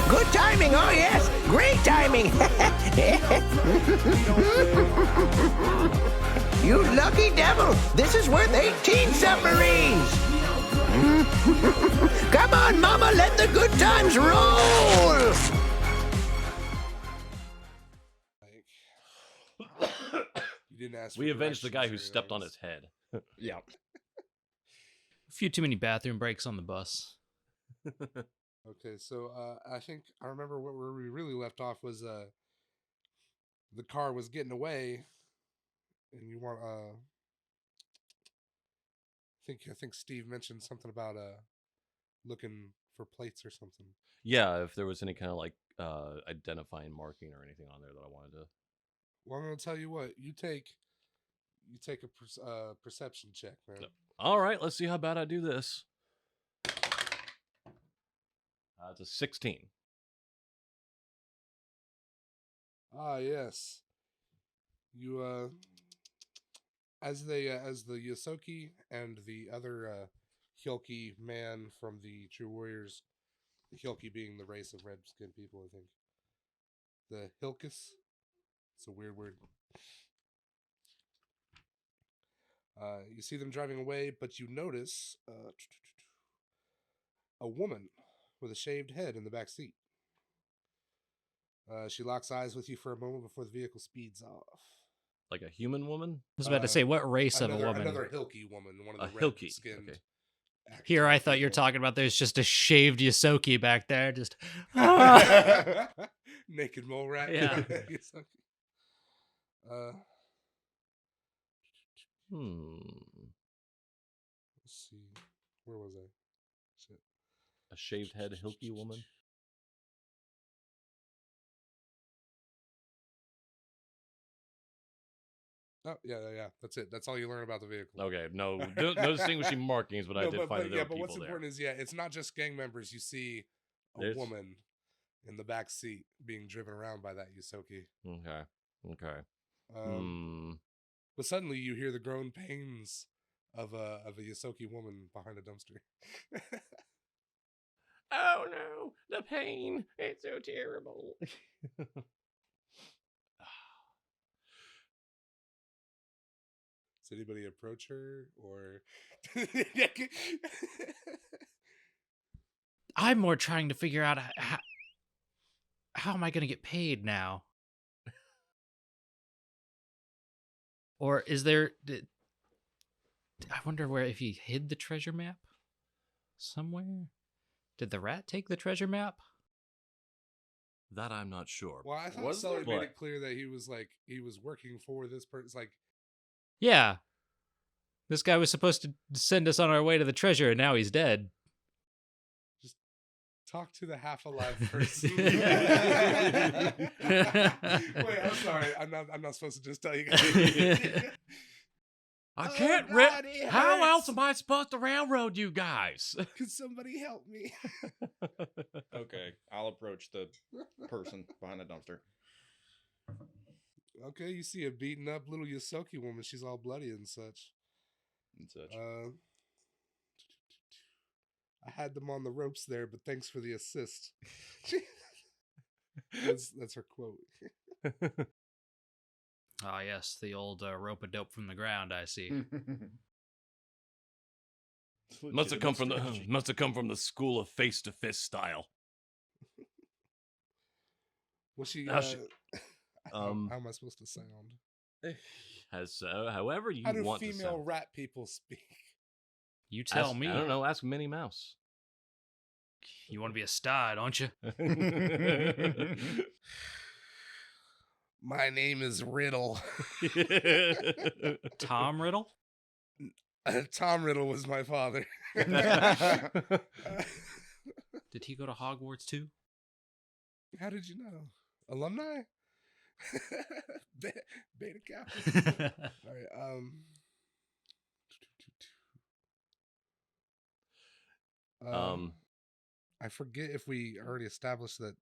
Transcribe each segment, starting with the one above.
Good timing, oh yes, great timing. You lucky devil, this is worth 18 submarines. Come on, Mama, let the good times roll. You didn't ask. We avenged the guy who stepped on his head. Yeah. A few too many bathroom breaks on the bus. Okay, so I think I remember where we really left off was the car was getting away, and you want I think Steve mentioned something about looking for plates or something. Yeah, if there was any kind of like identifying marking or anything on there that I wanted to. Well, I'm gonna tell you what. You take a perception check, man. All right, let's see how bad I do this. It's a 16. Ah, yes. You as the Yosoki and the other Hyoki man from the True Warriors, the Hyoki being the race of red-skinned people, I think. The Hilkus. It's a weird word. You see them driving away, but you notice a woman with a shaved head in the back seat. She locks eyes with you for a moment before the vehicle speeds off. Like a human woman? I was about to say, what race of a woman? Another Hilky woman, one of the Hilky. red-skinned. Okay. Here, I thought you were talking about there's just a shaved Yosoki back there. Just Naked mole rat. Yeah. Let's see. Where was I? Shit. A shaved head Hilky woman? Oh, yeah. That's it. That's all you learn about the vehicle. Okay, no distinguishing markings, but I did find that there were but people what's there. important is, it's not just gang members. You see a woman in the back seat being driven around by that Yosoki. Okay. But suddenly you hear the groan pains of a Yosoki woman behind a dumpster. Oh no, the pain! It's so terrible. Does anybody approach her or? I'm more trying to figure out how am I going to get paid now? Or is there? I wonder where if he hid the treasure map somewhere. Did the rat take the treasure map? That I'm not sure. Well, I thought Sully made it clear that he was working for this person. It's like, yeah, this guy was supposed to send us on our way to the treasure, and now he's dead. Just talk to the half-alive person. Wait, I'm sorry. I'm not supposed to just tell you guys. I can't How else am I supposed to railroad you guys? Could somebody help me? Okay, I'll approach the person behind the dumpster. Okay, you see a beaten up little Yosoki woman. She's all bloody and such. I had them on the ropes there, but thanks for the assist. That's her quote. Ah, yes, the old rope-a-dope from the ground, I see. Must have come from the school of face-to-fist style. Was she? How am I supposed to sound? However you How do want to female sound. rat people speak? You tell me. I don't know. Ask Minnie Mouse. You want to be a star, don't you? My name is Riddle. Tom Riddle? Tom Riddle was my father. Did he go to Hogwarts too? How did you know? Alumni? Beta Kappa. All right. I forget if we already established that.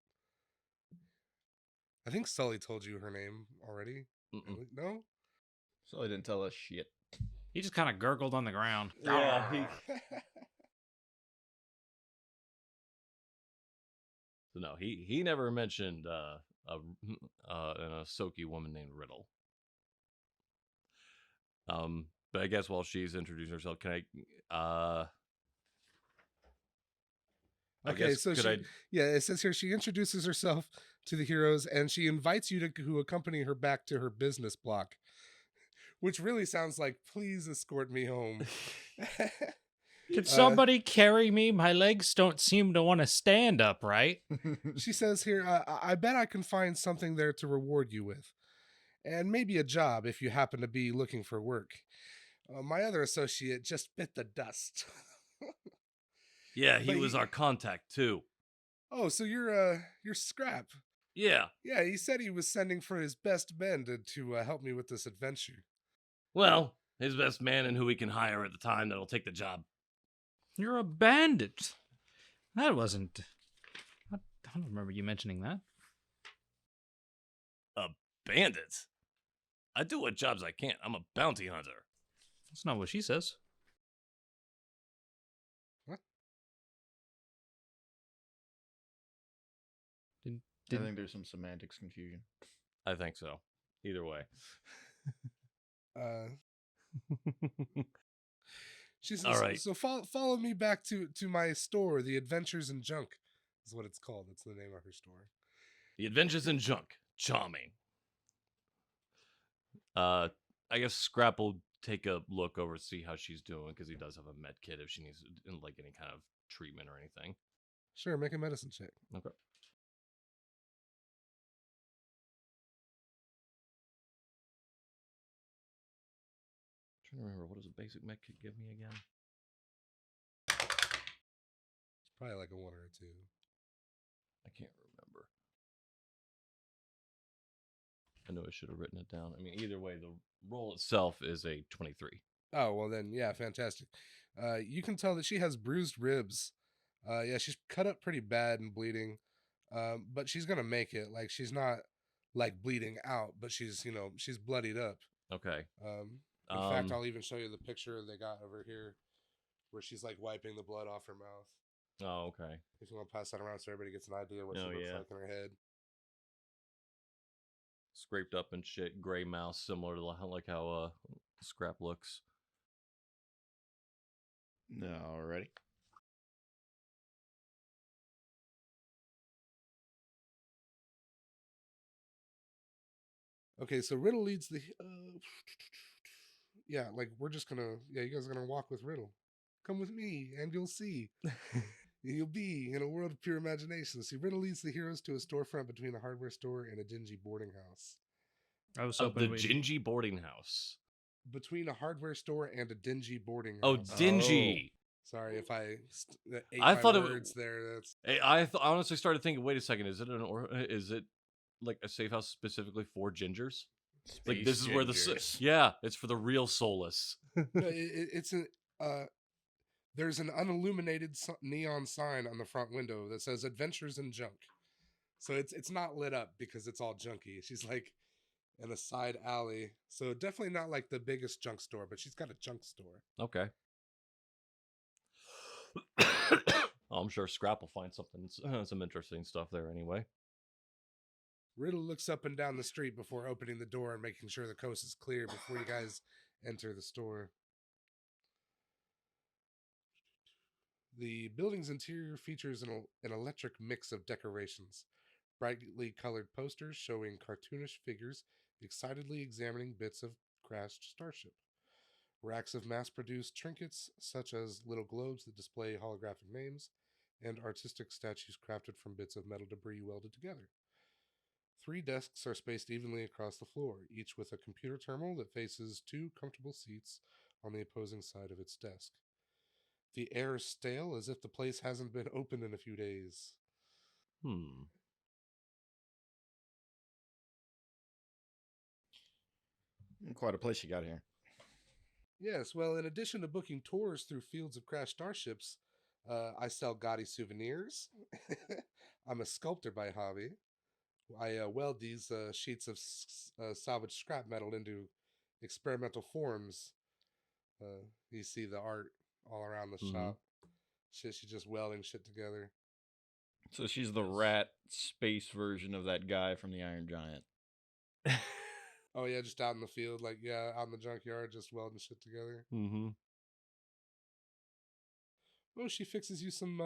I think Sully told you her name already. No? Sully didn't tell us shit. He just kind of gurgled on the ground. Yeah. So no, he never mentioned an Ahsoki woman named Riddle. But I guess while she's introducing herself, can I Okay, guess so could she, yeah, it says here she introduces herself to the heroes and she invites you to accompany her back to her business block, which really sounds like, please escort me home. Can somebody carry me? My legs don't seem to want to stand up, right? She says here, I bet I can find something there to reward you with. And maybe a job if you happen to be looking for work. My other associate just bit the dust. Yeah, he But was our contact too. Oh, so you're Scrap. Yeah. Yeah, he said he was sending for his best men to help me with this adventure. Well, his best man and who we can hire at the time that'll take the job. You're a bandit. That wasn't. I don't remember you mentioning that. A bandit? I do what jobs I can. I'm a bounty hunter. That's not what she says. What? I think there's some semantics confusion. I think so. Either way. She says, All right. So follow me back to my store, the Adventures in Junk is what it's called. That's the name of her store. The Adventures in Junk. Charming. I guess Scrap will take a look over, see how she's doing, because he does have a med kit if she needs like any kind of treatment or anything. Sure, make a medicine check. Okay. Trying to remember, what does a basic med kit give me again? It's probably like a 1 or a 2. I can't remember. I know I should have written it down. I mean, either way, the roll itself is a 23. Oh, well then, yeah, fantastic. You can tell that she has bruised ribs. Yeah, she's cut up pretty bad and bleeding. But she's gonna make it. Like, she's not like bleeding out, but she's bloodied up. Okay. In fact, I'll even show you the picture they got over here where she's like wiping the blood off her mouth. Oh, okay. If you want to pass that around so everybody gets an idea what she Oh, looks yeah. like in her head. Scraped up and shit, gray mouse, similar to like how Scrap looks. Alrighty. Okay, so Riddle leads the. Yeah, like we're just gonna. Yeah, you guys are gonna walk with Riddle. Come with me, and you'll see. You'll be in a world of pure imagination. See, Riddle leads the heroes to a storefront between a hardware store and a dingy boarding house. I was Of hoping the dingy boarding house. Between a hardware store and a dingy boarding house. Oh, dingy. Sorry if I ate I my thought words there. That's Hey, I honestly started thinking, wait a second, is it like a safe house specifically for gingers? Like this is where yeah, it's for the real soulless. it's a there's an unilluminated neon sign on the front window that says "Adventures in Junk." So it's not lit up because it's all junky. She's like in a side alley, so definitely not like the biggest junk store, but she's got a junk store. Okay. I'm sure Scrap will find some interesting stuff there anyway. Riddle looks up and down the street before opening the door and making sure the coast is clear before you guys enter the store. The building's interior features an electric mix of decorations, brightly colored posters showing cartoonish figures excitedly examining bits of crashed starship, racks of mass-produced trinkets such as little globes that display holographic names, and artistic statues crafted from bits of metal debris welded together. 3 desks are spaced evenly across the floor, each with a computer terminal that faces 2 comfortable seats on the opposing side of its desk. The air is stale, as if the place hasn't been opened in a few days. Quite a place you got here. Yes, well, in addition to booking tours through fields of crashed starships, I sell gaudy souvenirs. I'm a sculptor by hobby. I weld these sheets of salvaged scrap metal into experimental forms. You see the art all around the shop. She's just welding shit together. So she's the rat space version of that guy from the Iron Giant. Oh yeah, just out in the field, like out in the junkyard, just welding shit together. Mm-hmm. Oh, she fixes you some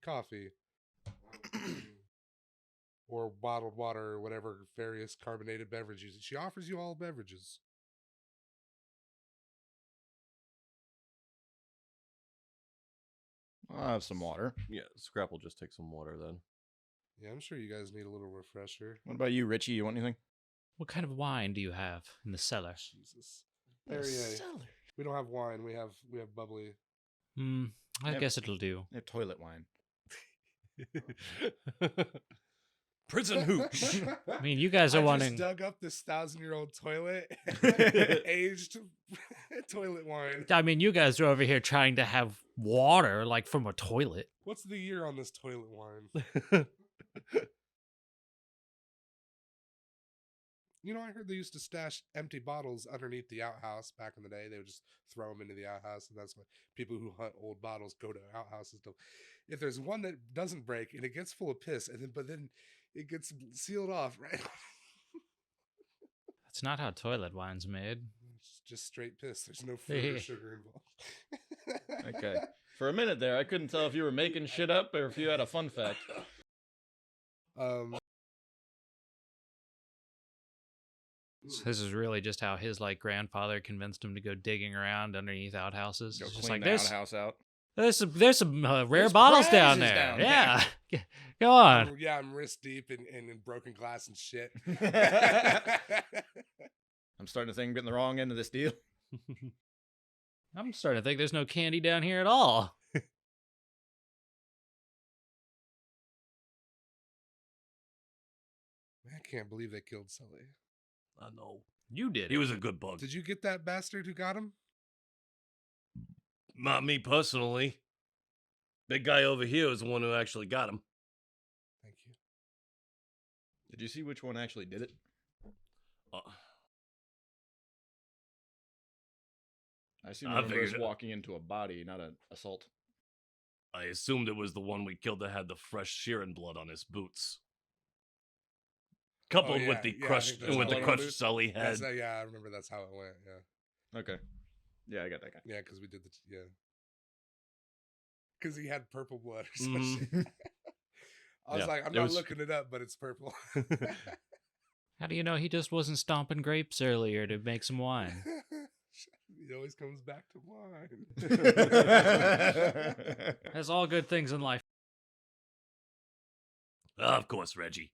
coffee. Or bottled water or whatever various carbonated beverages. She offers you all beverages. I'll have some water. Yeah, Scrap will just take some water then. Yeah, I'm sure you guys need a little refresher. What about you, Richie? You want anything? What kind of wine do you have in the cellar? Jesus. Perrier. We don't have wine. We have bubbly. I Yep. guess it'll do. They have toilet wine. Prison hooch. I mean, you guys are I wanting. just dug up this 1,000-year-old toilet, aged toilet wine. I mean, you guys are over here trying to have water like from a toilet. What's the year on this toilet wine? You know, I heard they used to stash empty bottles underneath the outhouse back in the day. They would just throw them into the outhouse, and that's why people who hunt old bottles go to outhouses. If there's one that doesn't break and it gets full of piss, but then it gets sealed off, right? That's not how toilet wine's made. It's just straight piss. There's no fruit or sugar involved. Okay. For a minute there, I couldn't tell if you were making shit up or if you had a fun fact. So this is really just how his like grandfather convinced him to go digging around underneath outhouses. Go It's just clean like the outhouse out. there's some rare There's bottles down prizes there. down there. Yeah, go on. Yeah, I'm wrist deep in broken glass and shit. I'm starting to think I'm getting the wrong end of this deal. I'm starting to think there's no candy down here at all. I can't believe they killed Sully. I know. You did. He was a good bug. Did you get that bastard who got him? Not me personally. Big guy over here is the one who actually got him. Thank you. Did you see which one actually did it? I assume I one was figured it. walking into a body, not an assault. I assumed it was the one we killed that had the fresh shearing blood on his boots. Coupled yeah, with the yeah, I crushed think there's with the blood on crushed boots. Sully head. Yeah, I remember that's how it went. Yeah, Okay. Yeah, I got that guy. yeah, because we did because he had purple blood or some Mhm. shit. I was Yeah, like, I'm it not was- looking it up, but it's purple. How do you know he just wasn't stomping grapes earlier to make some wine? It always comes back to wine. There's all good things in life. Of course, Reggie.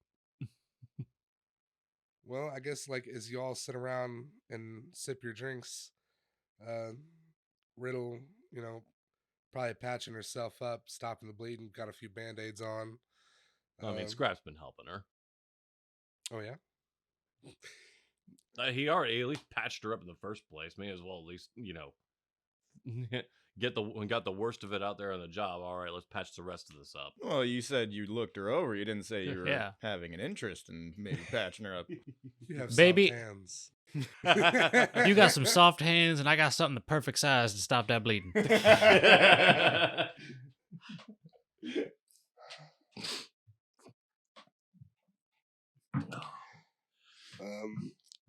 Well, I guess like as you all sit around and sip your drinks, Riddle, probably patching herself up, stopping the bleeding, got a few band-aids on. I mean, Scrap's been helping her. Oh yeah. He already at least patched her up in the first place. May as well at least, got the worst of it out there on the job. All right, let's patch the rest of this up. Well, you said you looked her over. You didn't say you were Yeah. having an interest in maybe patching her up. You have Baby. soft hands. You got some soft hands, and I got something the perfect size to stop that bleeding.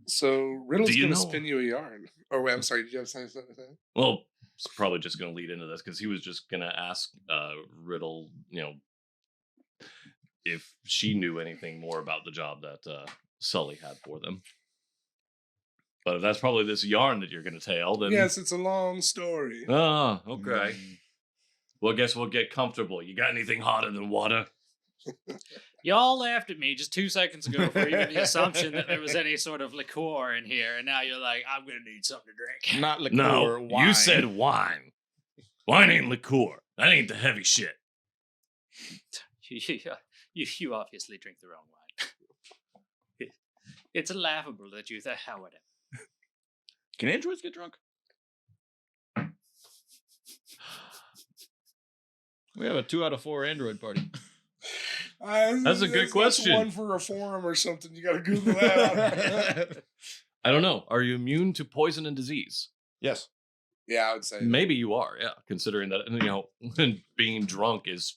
So Riddle's Do you gonna know- spin you a yarn. Oh wait, I'm sorry. Did you have something to say? Well, it's probably just going to lead into this because he was just going to ask Riddle, if she knew anything more about the job that Sully had for them. But if that's probably this yarn that you're going to tell, then Yes, it's a long story. Ah, okay. Mm. Well, I guess we'll get comfortable. You got anything hotter than water? Y'all laughed at me just 2 seconds ago for even the assumption that there was any sort of liqueur in here, and now you're like, I'm gonna need something to drink. Not liqueur, No, wine. you said wine. Wine ain't liqueur. That ain't the heavy shit. You obviously drink the wrong wine. It's laughable that you think, how would it? Can androids get drunk? We have a 2 out of 4 android party. That's a good question. One for a forum or something. You got to Google that. I don't know. Are you immune to poison and disease? Yes. Yeah, I would say. Maybe you are, yeah. Considering that, being drunk is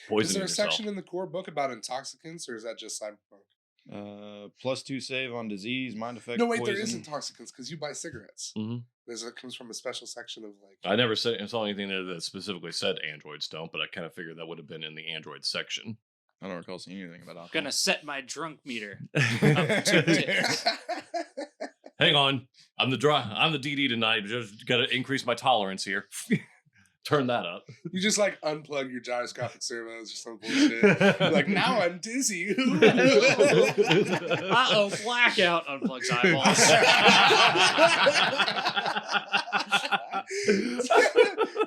poisoning Is there a yourself. section in the core book about intoxicants, or is that just cyberpunk? +2 save on disease, mind effect. No, wait, poison. there is intoxicants because you buy cigarettes. Mhm. It comes from a special section of like. I never saw anything there that specifically said androids don't, but I kind of figured that would have been in the android section. I don't recall seeing anything about alcohol. Gonna set my drunk meter. Hang on, I'm the DD tonight. Just got to increase my tolerance here. Turn that up. You just like unplug your gyroscopic servos or some bullshit. Like now I'm dizzy. Uh-oh, blackout. Unplugs eyeballs.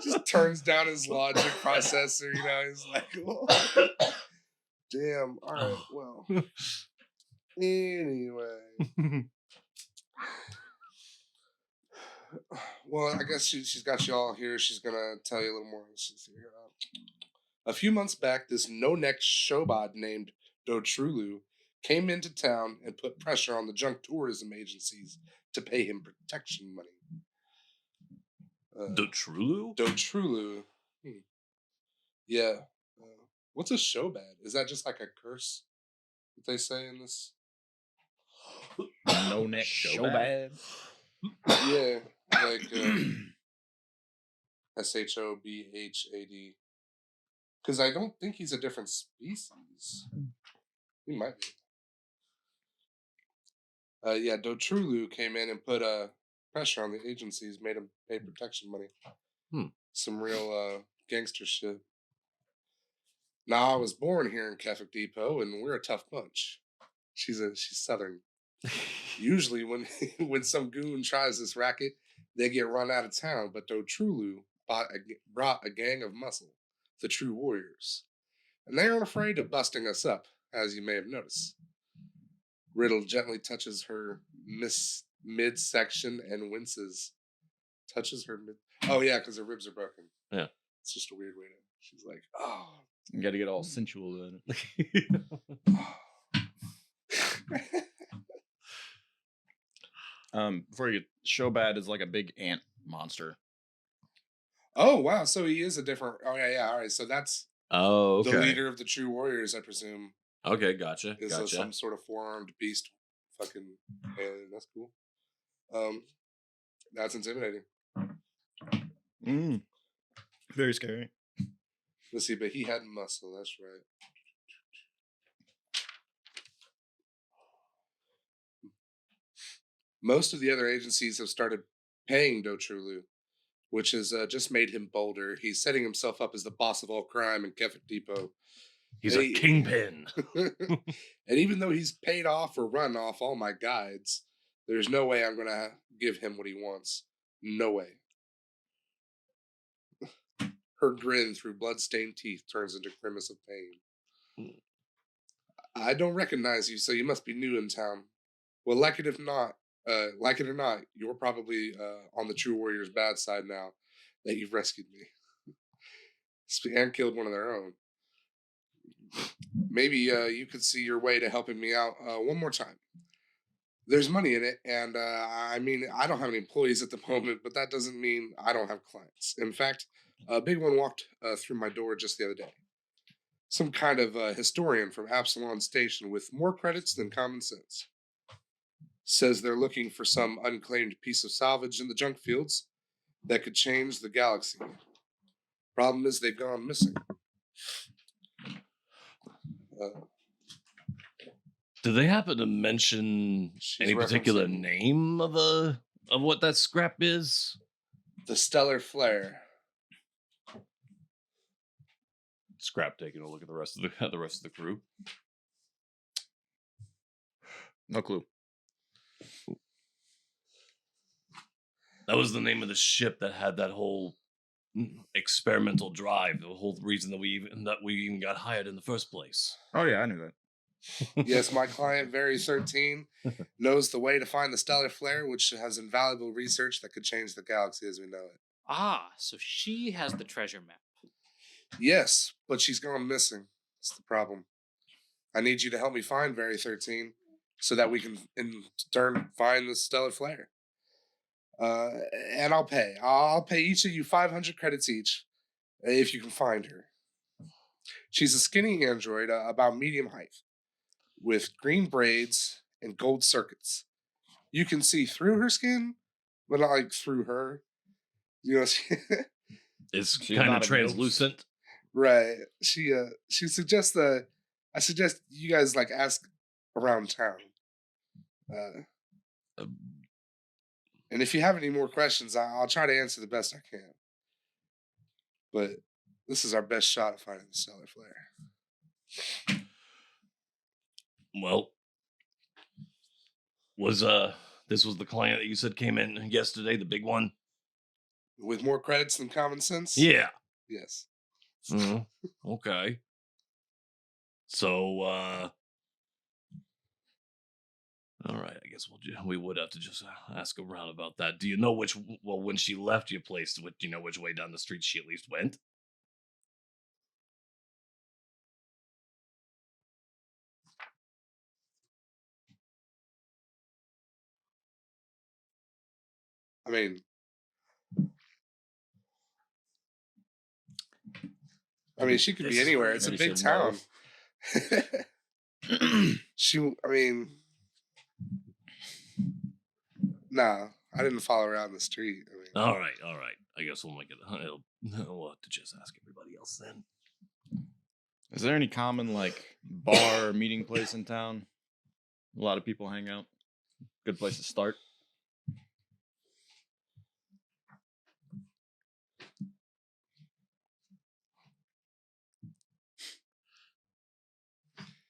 Just turns down his logic processor. You know, he's like, "Whoa." Damn. All right. Well. Anyway. Well, I guess she's got you all here. She's gonna tell you a little more. A few months back, this no-neck showbod named Dotrulu came into town and put pressure on the junk tourism agencies to pay him protection money. Dotrulu? Dotrulu. Yeah. What's a showbad? Is that just like a curse that they say in this? No neck show bad. Yeah, like SHOBHAD. Because I don't think he's a different species. He might be. Yeah, Dotrulu came in and put pressure on the agencies, made them pay protection money. Some real gangster shit. Now, I was born here in Kefik Depot, and we're a tough bunch. She's Southern. Usually, when some goon tries this racket, they get run out of town. But Dotrulu brought a gang of muscle, the True Warriors, and they aren't afraid of busting us up, as you may have noticed. Riddle gently touches her midsection and winces. Touches her mid. Oh yeah, because her ribs are broken. Yeah, it's just a weird way to. She's like, oh, you got to get all sensual then. Before you get Showbad is like a big ant monster. Oh wow, so he is a different. Oh yeah, all right. So that's the leader of the True Warriors, I presume. Okay, gotcha. Is some sort of four-armed beast, fucking alien. That's cool. That's intimidating. Very scary. Let's see, but he had muscle. That's right. Most of the other agencies have started paying Dotrulu, which has just made him bolder. He's setting himself up as the boss of all crime in Kefik Depot. He's a kingpin. And even though he's paid off or run off all my guides, there's no way I'm going to give him what he wants. No way. Her grin through blood-stained teeth turns into a grimace of pain. I don't recognize you, so you must be new in town. Well, like it or not, you're probably on the True Warriors' bad side now that you've rescued me and killed one of their own. Maybe you could see your way to helping me out one more time. There's money in it, and I mean, I don't have any employees at the moment, but that doesn't mean I don't have clients. In fact, a big one walked through my door just the other day. Some kind of historian from Absalon Station with more credits than common sense. Says they're looking for some unclaimed piece of salvage in the junk fields that could change the galaxy. Problem is they've gone missing. Do they happen to mention any particular name of what that scrap is? The Stellar Flare. Scrap taking a look at the rest of the crew. No clue. That was the name of the ship that had that whole experimental drive. The whole reason that we even got hired in the first place. Oh yeah, I knew that. Yes, my client, Very 13, knows the way to find the Stellar Flare, which has invaluable research that could change the galaxy as we know it. Ah, so she has the treasure map. Yes, but she's gone missing. That's the problem. I need you to help me find Very 13 so that we can, in turn, find the Stellar Flare. And I'll pay. I'll pay each of you 500 credits each if you can find her. She's a skinny android, about medium height, with green braids and gold circuits. You can see through her skin, but not like through her. You know, It's She's kind of not a ghost. translucent. right? She suggests that I suggest you guys like ask around town. And if you have any more questions, I'll try to answer the best I can. But this is our best shot at finding the stellar flare. Well, this was the client that you said came in yesterday, the big one? With more credits than common sense? Yeah. Yes. Okay. So, all right, I guess we would have to just ask around about that. Do you know when she left your place, do you know which way down the street she at least went? I mean, she could be anywhere. It's a big town. Nah, I didn't follow her out in the street. All right. I guess we'll make it. We'll have to just ask everybody else then. Is there any common like bar or meeting place in town? A lot of people hang out. Good place to start.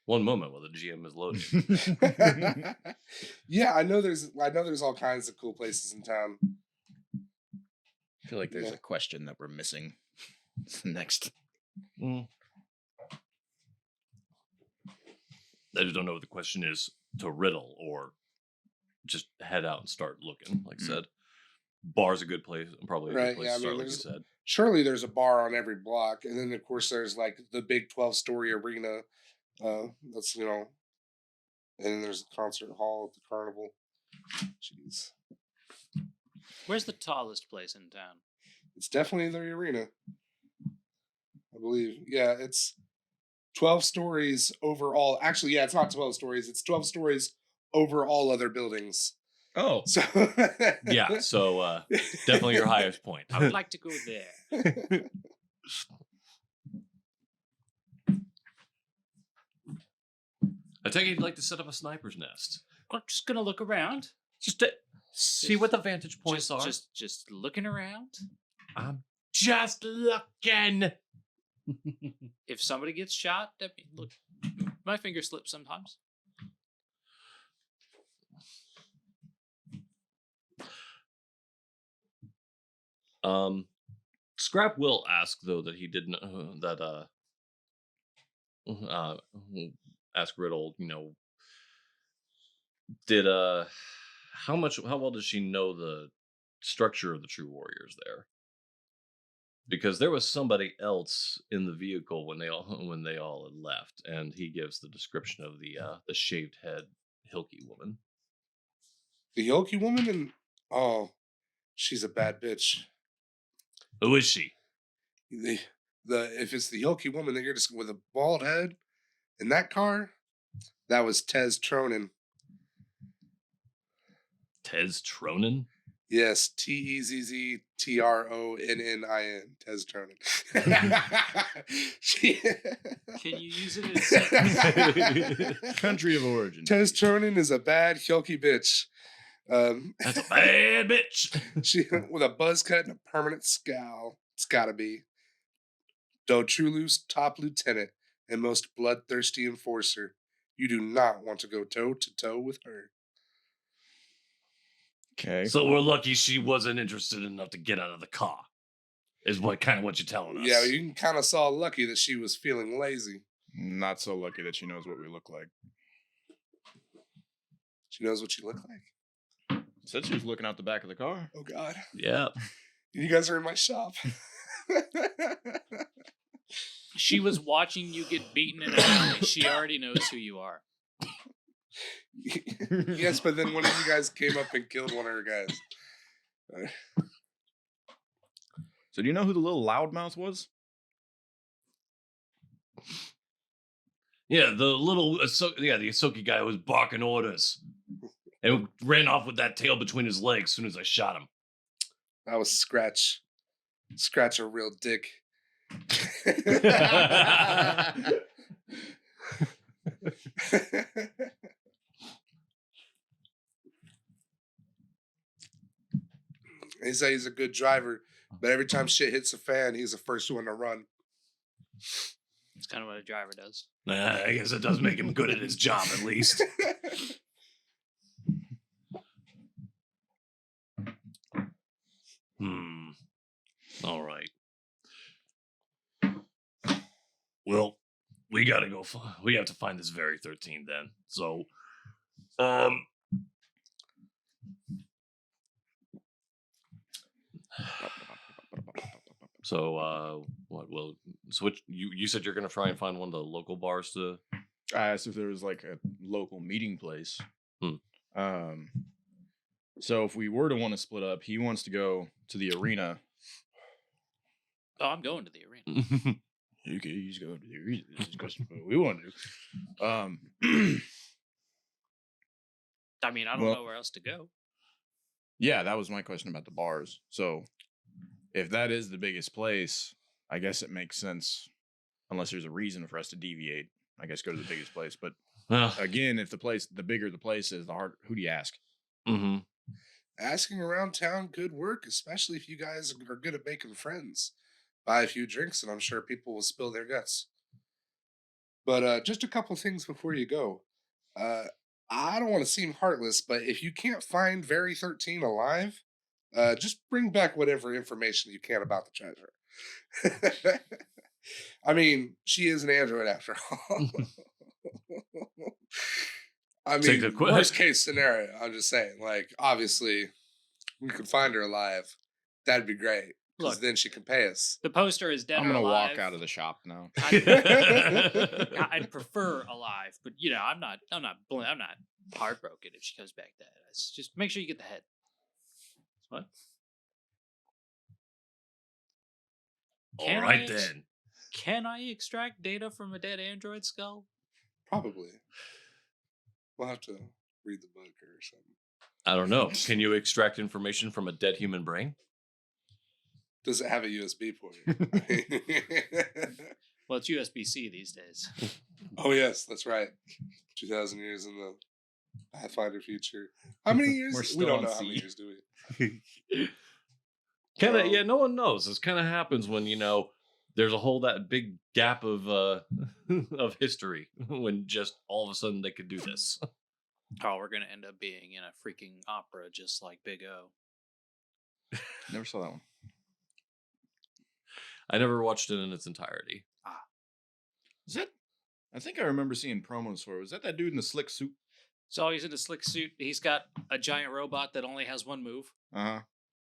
One moment while the GM is loading. Yeah, I know there's all kinds of cool places in town. I feel like there's a question that we're missing. It's the next. I just don't know what the question is to riddle or just head out and start looking. Like I said, bar's a good place, probably a good place to start, like you said. Surely there's a bar on every block, and then of course there's like the big 12-story arena. That's and then there's a concert hall at the carnival. Jeez. Where's the tallest place in town? It's definitely the arena, I believe. Yeah, it's 12 stories over all. Actually, yeah, it's not 12 stories. It's 12 stories over all other buildings. Oh. So yeah, so definitely your highest point. I would like to go there. I take it you'd like to set up a sniper's nest. I'm just gonna look around. Just to see what the vantage points are. Just looking around. I'm just looking. If somebody gets shot, look, my finger slips sometimes. Scrap will ask though that he didn't ask Riddle, did how well does she know the structure of the True Warriors there? Because there was somebody else in the vehicle when they all had left, and he gives the description of the shaved head Hilky woman. The Hilky woman, and she's a bad bitch. Who is she? If it's the Hilky woman that you're just with a bald head in that car, that was Tez Tronin. Tez Tronin? Yes, TEZZTRONNIN. Tez Tronin. Can you use it in a country of origin? Tez Tronin is a bad Hilky bitch. That's a bad bitch. She with a buzz cut and a permanent scowl. It's gotta be. Though Trulu's top lieutenant and most bloodthirsty enforcer, you do not want to go toe to toe with her. Okay. So we're lucky she wasn't interested enough to get out of the car. Is what you're telling us. Yeah, you kind of saw lucky that she was feeling lazy. Not so lucky that she knows what we look like. She knows what you look like. Said she was looking out the back of the car. Oh God. Yeah. You guys are in my shop. She was watching you get beaten in a alley. She already knows who you are. Yes, but then one of you guys came up and killed one of her guys. So do you know who the little loudmouth was? Yeah, the Ahsoka guy was barking orders and ran off with that tail between his legs as soon as I shot him. That was Scratch. Scratch a real dick. He said he's a good driver, but every time shit hits the fan, he's the first one to run. That's kind of what a driver does. I guess it does make him good at his job, at least. All right. Well, we gotta go. We have to find this very 13 then. So, what? Well, so you said you're gonna try and find one of the local bars to. I asked if there was like a local meeting place. So if we were to want to split up, he wants to go to the arena. Oh, I'm going to the arena. Okay, he's going to the arena. This is what we want to do. I mean, I don't know where else to go. Yeah, that was my question about the bars. So if that is the biggest place, I guess it makes sense, unless there's a reason for us to deviate. I guess go to the biggest place. But again, if the bigger the place is, the harder. Who do you ask? Mm-hmm. Asking around town could work, especially if you guys are good at making friends. Buy a few drinks, and I'm sure people will spill their guts. But just a couple things before you go. I don't want to seem heartless, but if you can't find Very 13 alive, just bring back whatever information you can about the treasure. I mean, she is an android after all. I mean, worst case scenario, I'm just saying, like, obviously, we could find her alive. That'd be great. Because then she can pay us. The poster is dead. I'm gonna walk out of the shop now. I'd prefer alive, but you know, I'm not heartbroken if she comes back dead. It's just make sure you get the head. What? All right then. Can I extract data from a dead android skull? Probably. We'll have to read the book or something. I don't know. Can you extract information from a dead human brain? Does it have a USB port? Well, it's USB-C these days. Oh, yes, that's right. 2,000 years in the Pathfinder future. How many years? We don't know how many years, do we? Yeah, no one knows. This kind of happens when, there's that big gap of of history when just all of a sudden they could do this. Oh, we're going to end up being in a freaking opera just like Big O. Never saw that one. I never watched it in its entirety. Is that? I think I remember seeing promos for it. Was that dude in the slick suit? So he's in a slick suit. He's got a giant robot that only has one move. Uh-huh.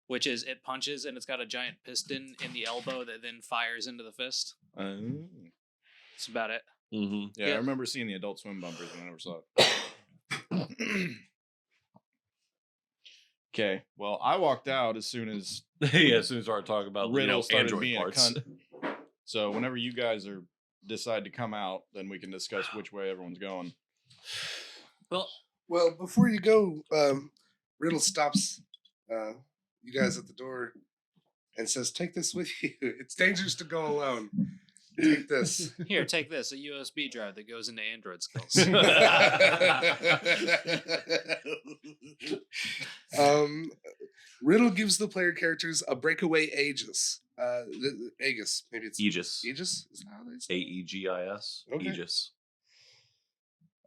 Which is it punches and it's got a giant piston in the elbow that then fires into the fist. That's about it. Mm-hmm. Yeah, I remember seeing the Adult Swim bumpers, and I never saw it. Okay, well, I walked out as soon as as soon as I started talking about Riddle started Android being parts. a cunt. So whenever you guys decide to come out, then we can discuss which way everyone's going. Well, before you go, Riddle stops you guys at the door and says, "Take this with you. It's dangerous to go alone. Take this." Here, take this, a USB drive that goes into Android skulls. Riddle gives the player characters a breakaway Aegis. Aegis, maybe it's Aegis. Aegis? Is that how they say? Aegis. Okay. Aegis.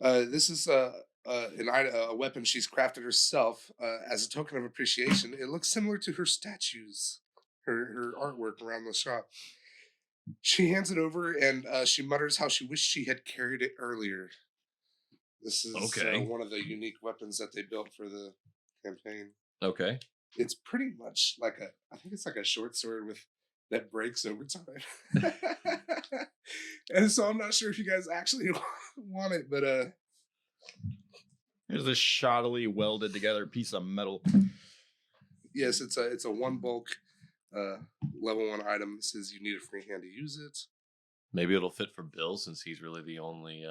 This is a weapon she's crafted herself as a token of appreciation. It looks similar to her statues, her artwork around the shop. She hands it over and she mutters how she wished she had carried it earlier. This is one of the unique weapons that they built for the campaign. Okay. It's pretty much like I think it's like a short sword that breaks over time. And so I'm not sure if you guys actually want it, but here's this shoddily welded together piece of metal. Yes, it's a one bulk level 1 item. It says you need a free hand to use it. Maybe it'll fit for Bill since he's really the only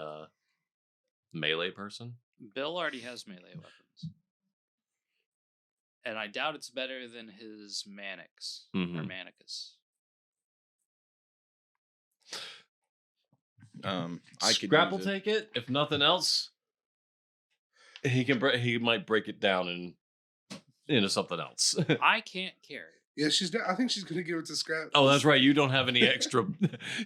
melee person. Bill already has melee weapons. And I doubt it's better than his Mannix or Mhm. Manicus. I could Scrap will use it. take it. If nothing else, he can. He might break it down into something else. I can't carry it. Yeah, I think she's gonna give it to Scrap. Oh, that's right. You don't have any extra.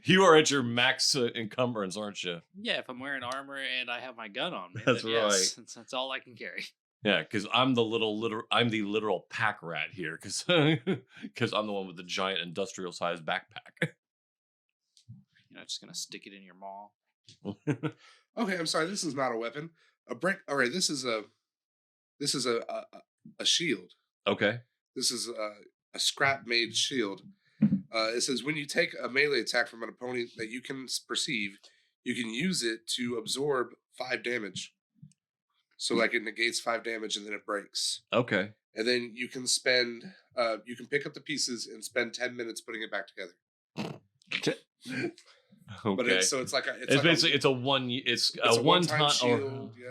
You are at your max encumbrance, aren't you? Yeah, if I'm wearing armor and I have my gun on me, That's then yes, right. that's all I can carry. Yeah, because I'm the I'm the literal pack rat here, because I'm the one with the giant industrial sized backpack. You're not just gonna stick it in your maw. Okay, I'm sorry. This is not a weapon. A brick. All right, this is a shield. Okay. This is a scrap made shield. It says when you take a melee attack from an opponent that you can perceive, you can use it to absorb 5 damage. So like it negates 5 damage and then it breaks. Okay. And then you can spend you can pick up the pieces and spend 10 minutes putting it back together. Okay. But it's like it's basically it's a one time time shield, yeah.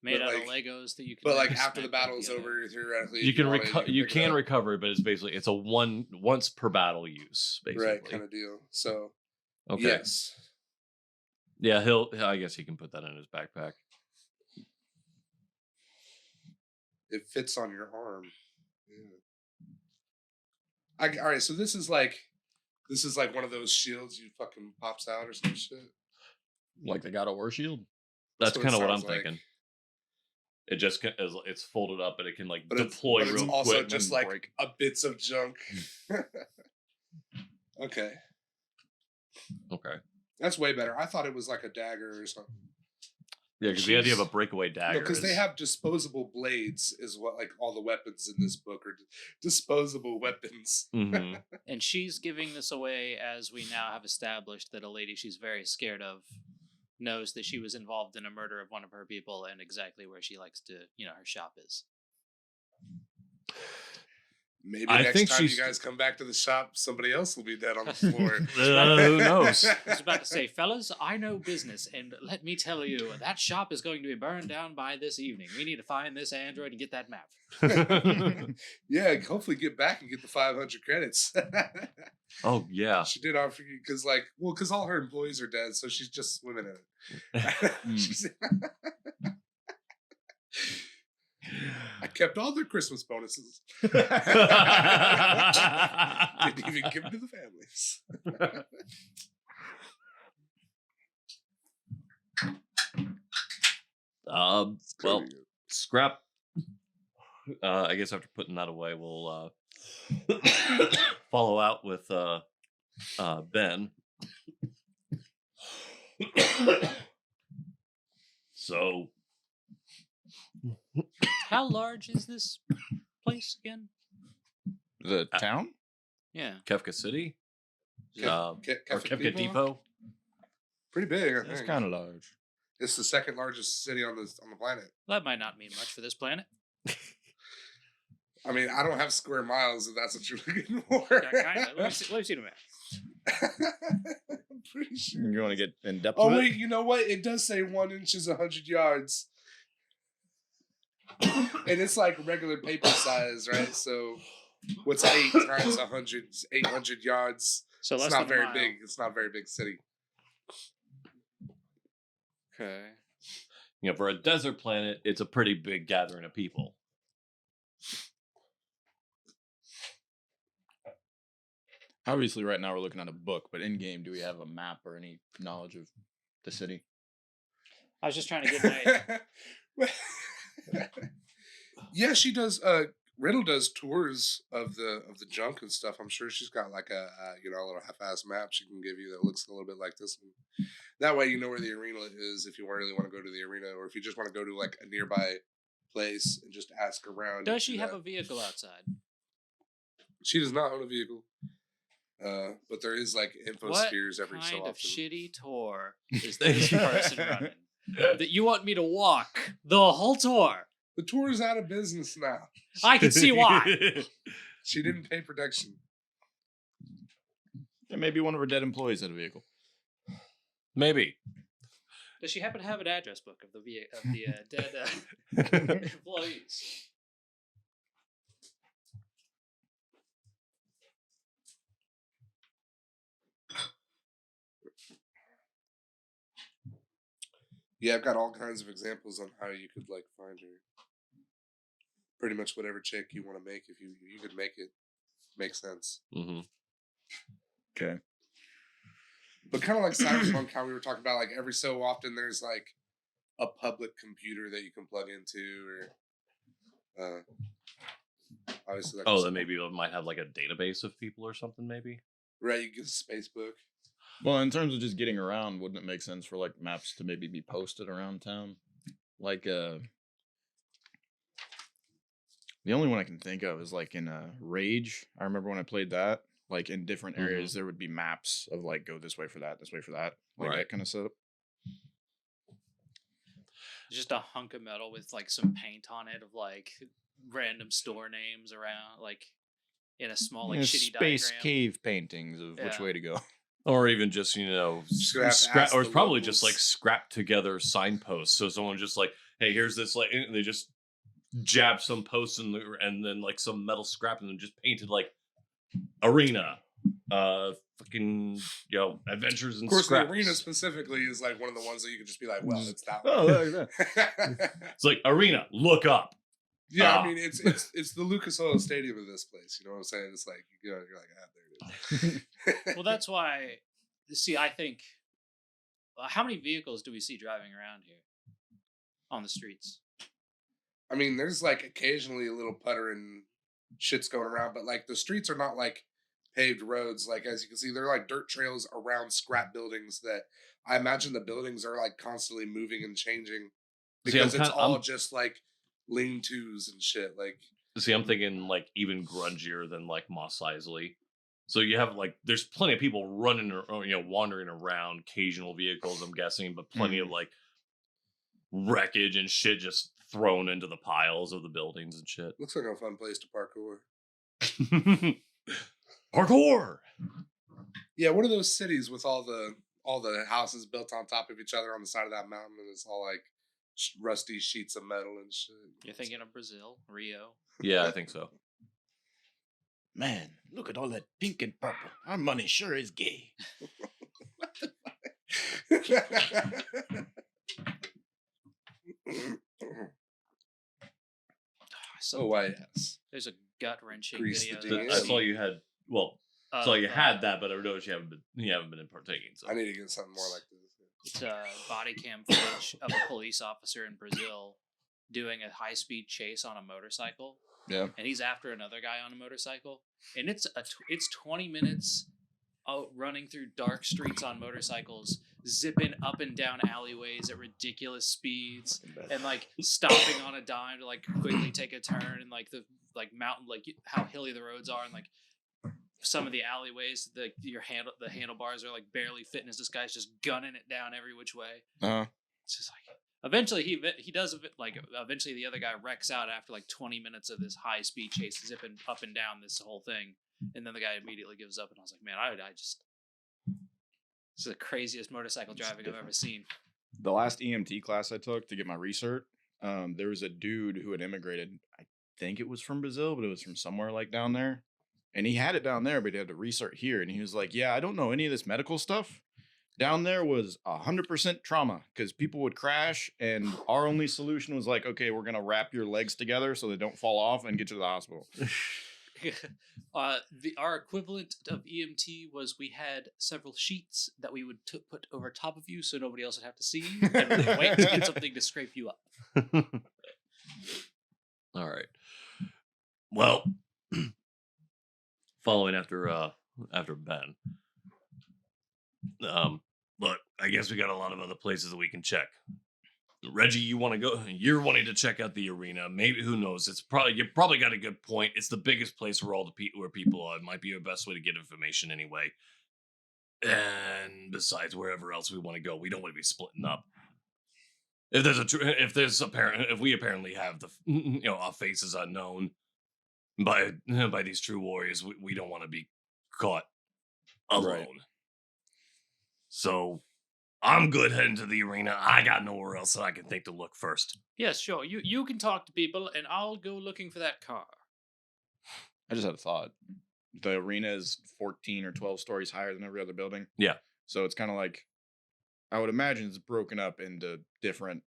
Made But out like- of Legos that you can. But like just after the smack back battle is together. over, theoretically, you if can want it, you pick it can up. recover it, but it's a once per battle use, basically. Right kind of deal. So Okay. yes. Yeah, I guess he can put that in his backpack. It fits on your arm. Yeah. All right, so this is like one of those shields you fucking pops out or some shit. Like the God of War shield. That's what it kind of what I'm sounds like. thinking. It just it's folded up and it can like But deploy it's real also quick. just and like break. a bits of junk. Okay, Okay. that's way better. I thought it was like a dagger or something. Yeah, because the idea of a Jeez. breakaway dagger. Because they is- have disposable blades, is what like all the weapons in this book are disposable weapons. Mhm. And she's giving this away as we now have established that a lady she's very scared of knows that she was involved in a murder of one of her people and exactly where she likes to, her shop is. Maybe I next think time you she's- guys come back to the shop, somebody else will be dead on the floor. Who knows? I was about to say, fellas, I know business, and let me tell you, that shop is going to be burned down by this evening. We need to find this android and get that map. Yeah, hopefully get back and get the 500 credits. Oh yeah. She did offer you because all her employees are dead, so she's just swimming in it. She's- I kept all their Christmas bonuses. Didn't even give them to the families. Well, Pretty good. scrap. I guess after putting that away, we'll follow out with Ben. So How large is this place again? The town? Yeah. Kefka City, Ke- or Kefka Kefka Depot. Pretty big, I It's think. kind of large. It's the second largest city on the planet. That might not mean much for this planet. I mean, I don't have square miles, if that's what you're looking for. Yeah, kinda. Let me see the map. I'm pretty sure. You want to get in depth Oh with wait, it? you know what? It does say 1 inch is 100 yards, and it's like regular paper size, right? So, what's 8 times 100? 800 yards. So It's less not than a very mile. big. It's not a very big city. Okay. For a desert planet, it's a pretty big gathering of people. Obviously, right now we're looking at a book, but in game, do we have a map or any knowledge of the city? I was just trying to get my. Yeah, she does. Riddle does tours of the junk and stuff. I'm sure she's got like a a little half-ass map she can give you that looks a little bit like this one. That way, you know where the arena is if you really want to go to the arena, or if you just want to go to like a nearby place and just ask around. Does she have a vehicle outside? She does not own a vehicle. But there is like What infospheres every so kind often. of shitty tour is this person running? That you want me to walk the whole tour? The tour is out of business now. I can see why. She didn't pay production. Yeah, maybe one of her dead employees had a vehicle. Maybe. Does she happen to have an address book of the dead employees? Yeah, I've got all kinds of examples on how you could like find her. Pretty much whatever chick you want to make, if you could make it make sense. Mm-hmm. Okay. But kind of like Cyberpunk, how we were talking about, like every so often there's like a public computer that you can plug into, or obviously. Like Oh, then maybe it might have like a database of people or something. Maybe. right, you get a space book. Well, in terms of just getting around, wouldn't it make sense for like maps to maybe be posted around town? Like the only one I can think of is like in Rage. I remember when I played that, like in different areas there would be maps of like go this way for that, like Right. that kind of setup. Just a hunk of metal with like some paint on it of like random store names around, like in a small like shitty space diagram. cave paintings of which Yeah. way to go. Or even just, Just gonna have to scrap, ask or the it's probably just like locals. scrapped together signposts. So someone just like, hey, here's this, like, and they just jab some posts and then like some metal scrap and then just painted like arena, fucking, adventures and Of course, scraps. the arena specifically is like one of the ones that you could just be like, well, it's that Oh, one. like that. It's like arena, look up. Yeah, Ah. I mean, it's the Lucas Oil Stadium of this place. You know what I'm saying? It's like, you're like, there it is. Well, that's why. See, I think. How many vehicles do we see driving around here on the streets? I mean, there's like occasionally a little putter and shit's going around, but like the streets are not like paved roads. Like, as you can see, they're like dirt trails around scrap buildings that I imagine the buildings are like constantly moving and changing See, I'm because it's kinda- all I'm- just like lean-tos and shit. Like, See, I'm thinking like even grungier than like Mos Eisley. So you have like, there's plenty of people running or wandering around, occasional vehicles, I'm guessing, but plenty of like wreckage and shit just thrown into the piles of the buildings and shit. looks like a fun place to parkour. Parkour. Yeah, what are those cities with all the houses built on top of each other on the side of that mountain, and it's all like rusty sheets of metal and shit? You're thinking of Brazil, Rio. Yeah, I think so. Man, look at all that pink and purple. Our money sure is gay. Oh, why yes. There's a gut wrenching Grease the video. DM. I saw you had, well, I saw you of, had that, but I noticed you haven't been partaking. So I need to get something more like this. It's a body cam footage of a police officer in Brazil doing a high speed chase on a motorcycle, Yeah. and he's after another guy on a motorcycle, and it's 20 minutes out running through dark streets on motorcycles, zipping up and down alleyways at ridiculous speeds, and like stopping on a dime to like quickly take a turn, and like the mountain, like how hilly the roads are, and like some of the alleyways, the handlebars are like barely fitting as this guy's just gunning it down every which way. Uh-huh. It's just like eventually he does like eventually the other guy wrecks out after like 20 minutes of this high speed chase, zipping up and down this whole thing, and then the guy immediately gives up. And I was like, man, I just, this is the craziest motorcycle driving I've ever seen. The last EMT class I took to get my recert, there was a dude who had immigrated. I think it was from Brazil, but it was from somewhere like down there. And he had it down there, but he had to recert here. And he was like, yeah, I don't know any of this medical stuff. Down there was 100% trauma because people would crash. And our only solution was like, okay, we're going to wrap your legs together so they don't fall off and get you to the hospital. Our equivalent of EMT was we had several sheets that we would put over top of you so nobody else would have to see you, and we would wait to get something to scrape you up. all right. Well, following after Ben. Look, I guess we got a lot of other places that we can check. Reggie, you want to go? You're wanting to check out the arena. Maybe, who knows? You probably got a good point. It's the biggest place where where people are. It might be the best way to get information anyway. And besides, wherever else we want to go, we don't want to be splitting up. If we apparently have our faces unknown by these true warriors, we don't want to be caught alone. Right. So I'm good heading to the arena. I got nowhere else that I can think to look first. Yes, sure. You can talk to people, and I'll go looking for that car. I just had a thought. The arena is 14 or 12 stories higher than every other building. Yeah. So it's kind of like, I would imagine it's broken up into different,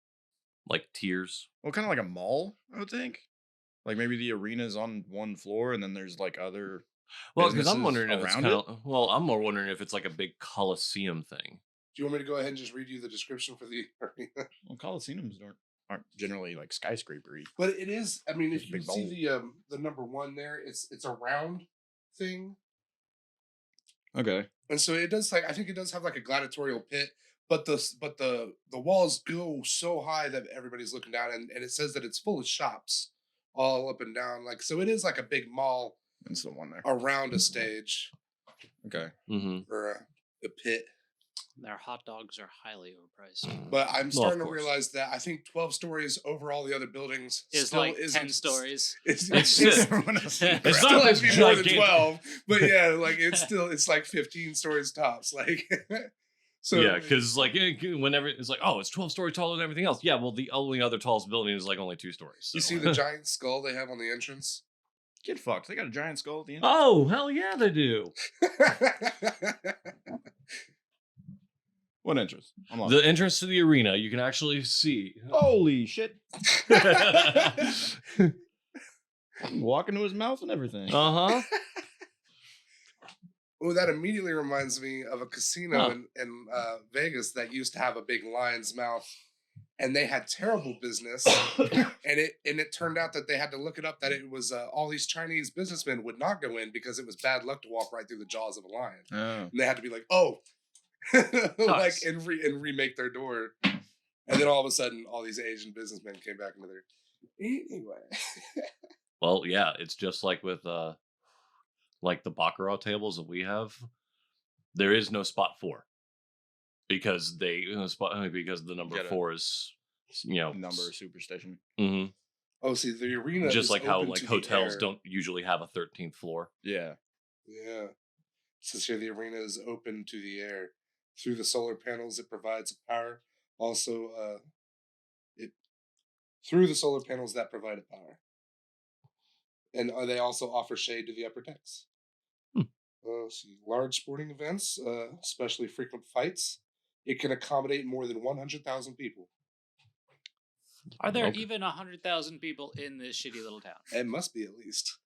Like tiers. well, kind of like a mall, I would think. Like maybe the arena's on one floor and then there's like other. Well, because I'm businesses wondering if it's around kind it? of. Well, I'm more wondering if it's like a big coliseum thing. Do you want me to go ahead and just read you the description for the arena? Well, coliseums aren't generally like skyscrapery. But it is. I mean, if It's a you big see bowl. the number one there, it's a round thing, Okay. and so it does I think it does have like a gladiatorial pit, but the walls go so high that everybody's looking down, and it says that it's full of shops all up and down, like so it is like a big mall That's the one there. around a stage Okay. Mm-hmm. or a pit. Their hot dogs are highly overpriced. But I'm Well, starting to course. realize that I think 12 stories over all the other buildings It's still like isn't 10 stories. It's Everyone else in the It's still not has this to be more than gigantic- 12, but yeah, like it's like 15 stories tops. Like, so Yeah, because like whenever it's like, oh, it's 12 stories taller than everything else. Yeah, well, the only other tallest building is like only 2 stories. you so. see the giant skull they have on the entrance. Get fucked. They got a giant skull at the end. Oh, hell yeah, they do. What entrance? I'm lost. The entrance to the arena, you can actually see. Holy shit. Walk into his mouth and everything. Uh-huh. Oh, that immediately reminds me of a casino Huh. in Vegas that used to have a big lion's mouth, and they had terrible business. and it turned out that they had to look it up that it was all these Chinese businessmen would not go in because it was bad luck to walk right through the jaws of a lion, Oh. and they had to be like, oh, like Nice. and remake their door. And then all of a sudden, all these Asian businessmen came back into their anyway. Well, yeah, it's just like with like the baccarat tables that we have. There is no spot 4 because because the number Get a 4 is Number superstition. Mhm. Oh, see, the arena Just is like how open like to the hotels air. don't usually have a 13th floor. Yeah. Yeah. It says here the arena is open to the air. Through the solar panels it provides power. Also, through the solar panels that provide power. And they also offer shade to the upper decks. See, large sporting events, especially frequent fights. It can accommodate more than 100,000 people. Are there Okay. even 100,000 people in this shitty little town? It must be at least.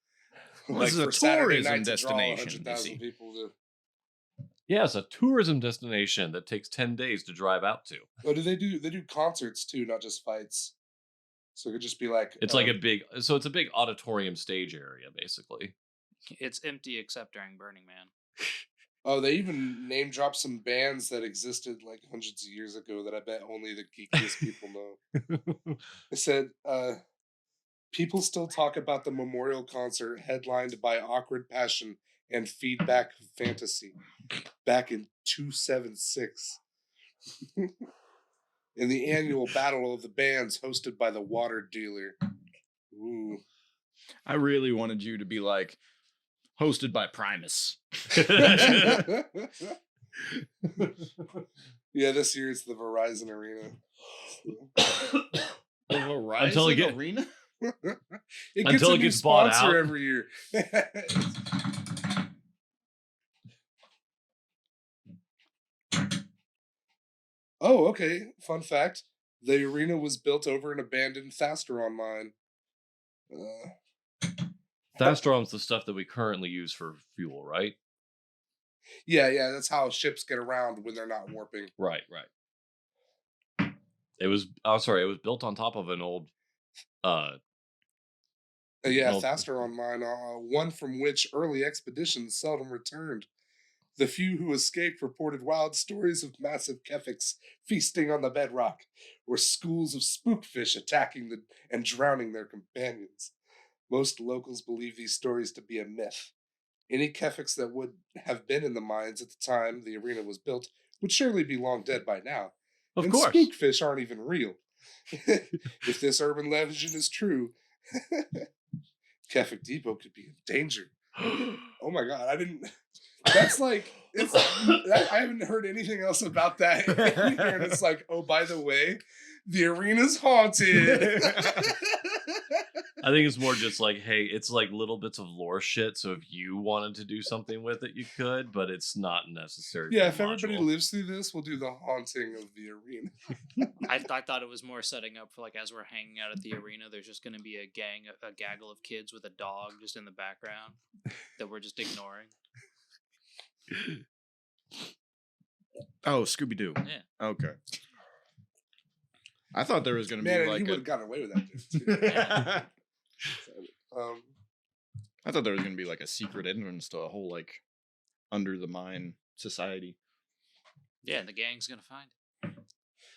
Well, this is a for Saturday tourism night to draw destination, you 100,000 see. people to. Yeah, it's a tourism destination that takes 10 days to drive out to. Oh, they do concerts too, not just fights. So it could just be like It's like it's a big auditorium stage area, basically. It's empty except during Burning Man. oh, they even name drop some bands that existed like hundreds of years ago that I bet only the geekiest people know. It said, people still talk about the memorial concert headlined by Awkward Passion and Feedback Fantasy back in 276. In the annual battle of the bands hosted by the Water Dealer. Ooh. I really wanted you to be like, hosted by Primus. Yeah, this year it's the Verizon Arena. Until it get- Arena? It gets Until a it new gets bought sponsor out. every year. Oh, okay. Fun fact. The arena was built over an abandoned Thasteron mine. Thastrom's the stuff that we currently use for fuel, right? Yeah, that's how ships get around when they're not warping. Right. It was it was built on top of an old Yeah, Well- Thasteron mine, one from which early expeditions seldom returned. The few who escaped reported wild stories of massive kefix feasting on the bedrock, or schools of spookfish attacking and drowning their companions. Most locals believe these stories to be a myth. Any kefix that would have been in the mines at the time the arena was built would surely be long dead by now. Of and course. spookfish aren't even real. If this urban legend is true, Kefik Depot could be in danger. Oh my god, I didn't. That's like I haven't heard anything else about that in here, and it's like, oh, by the way, the arena's haunted. I think it's more just like, hey, it's like little bits of lore shit. So if you wanted to do something with it, you could, but it's not necessary. Yeah, for if the everybody module. lives through this, we'll do the haunting of the arena. I thought it was more setting up for like as we're hanging out at the arena, there's just going to be a gaggle of kids with a dog just in the background that we're just ignoring. Oh, Scooby Doo. Yeah. Okay. I thought there was going to Man, be like he would have gotten away with that. Dude, too. I thought there was going to be like a secret entrance to a whole like under the mine society. Yeah, and the gang's going to find it.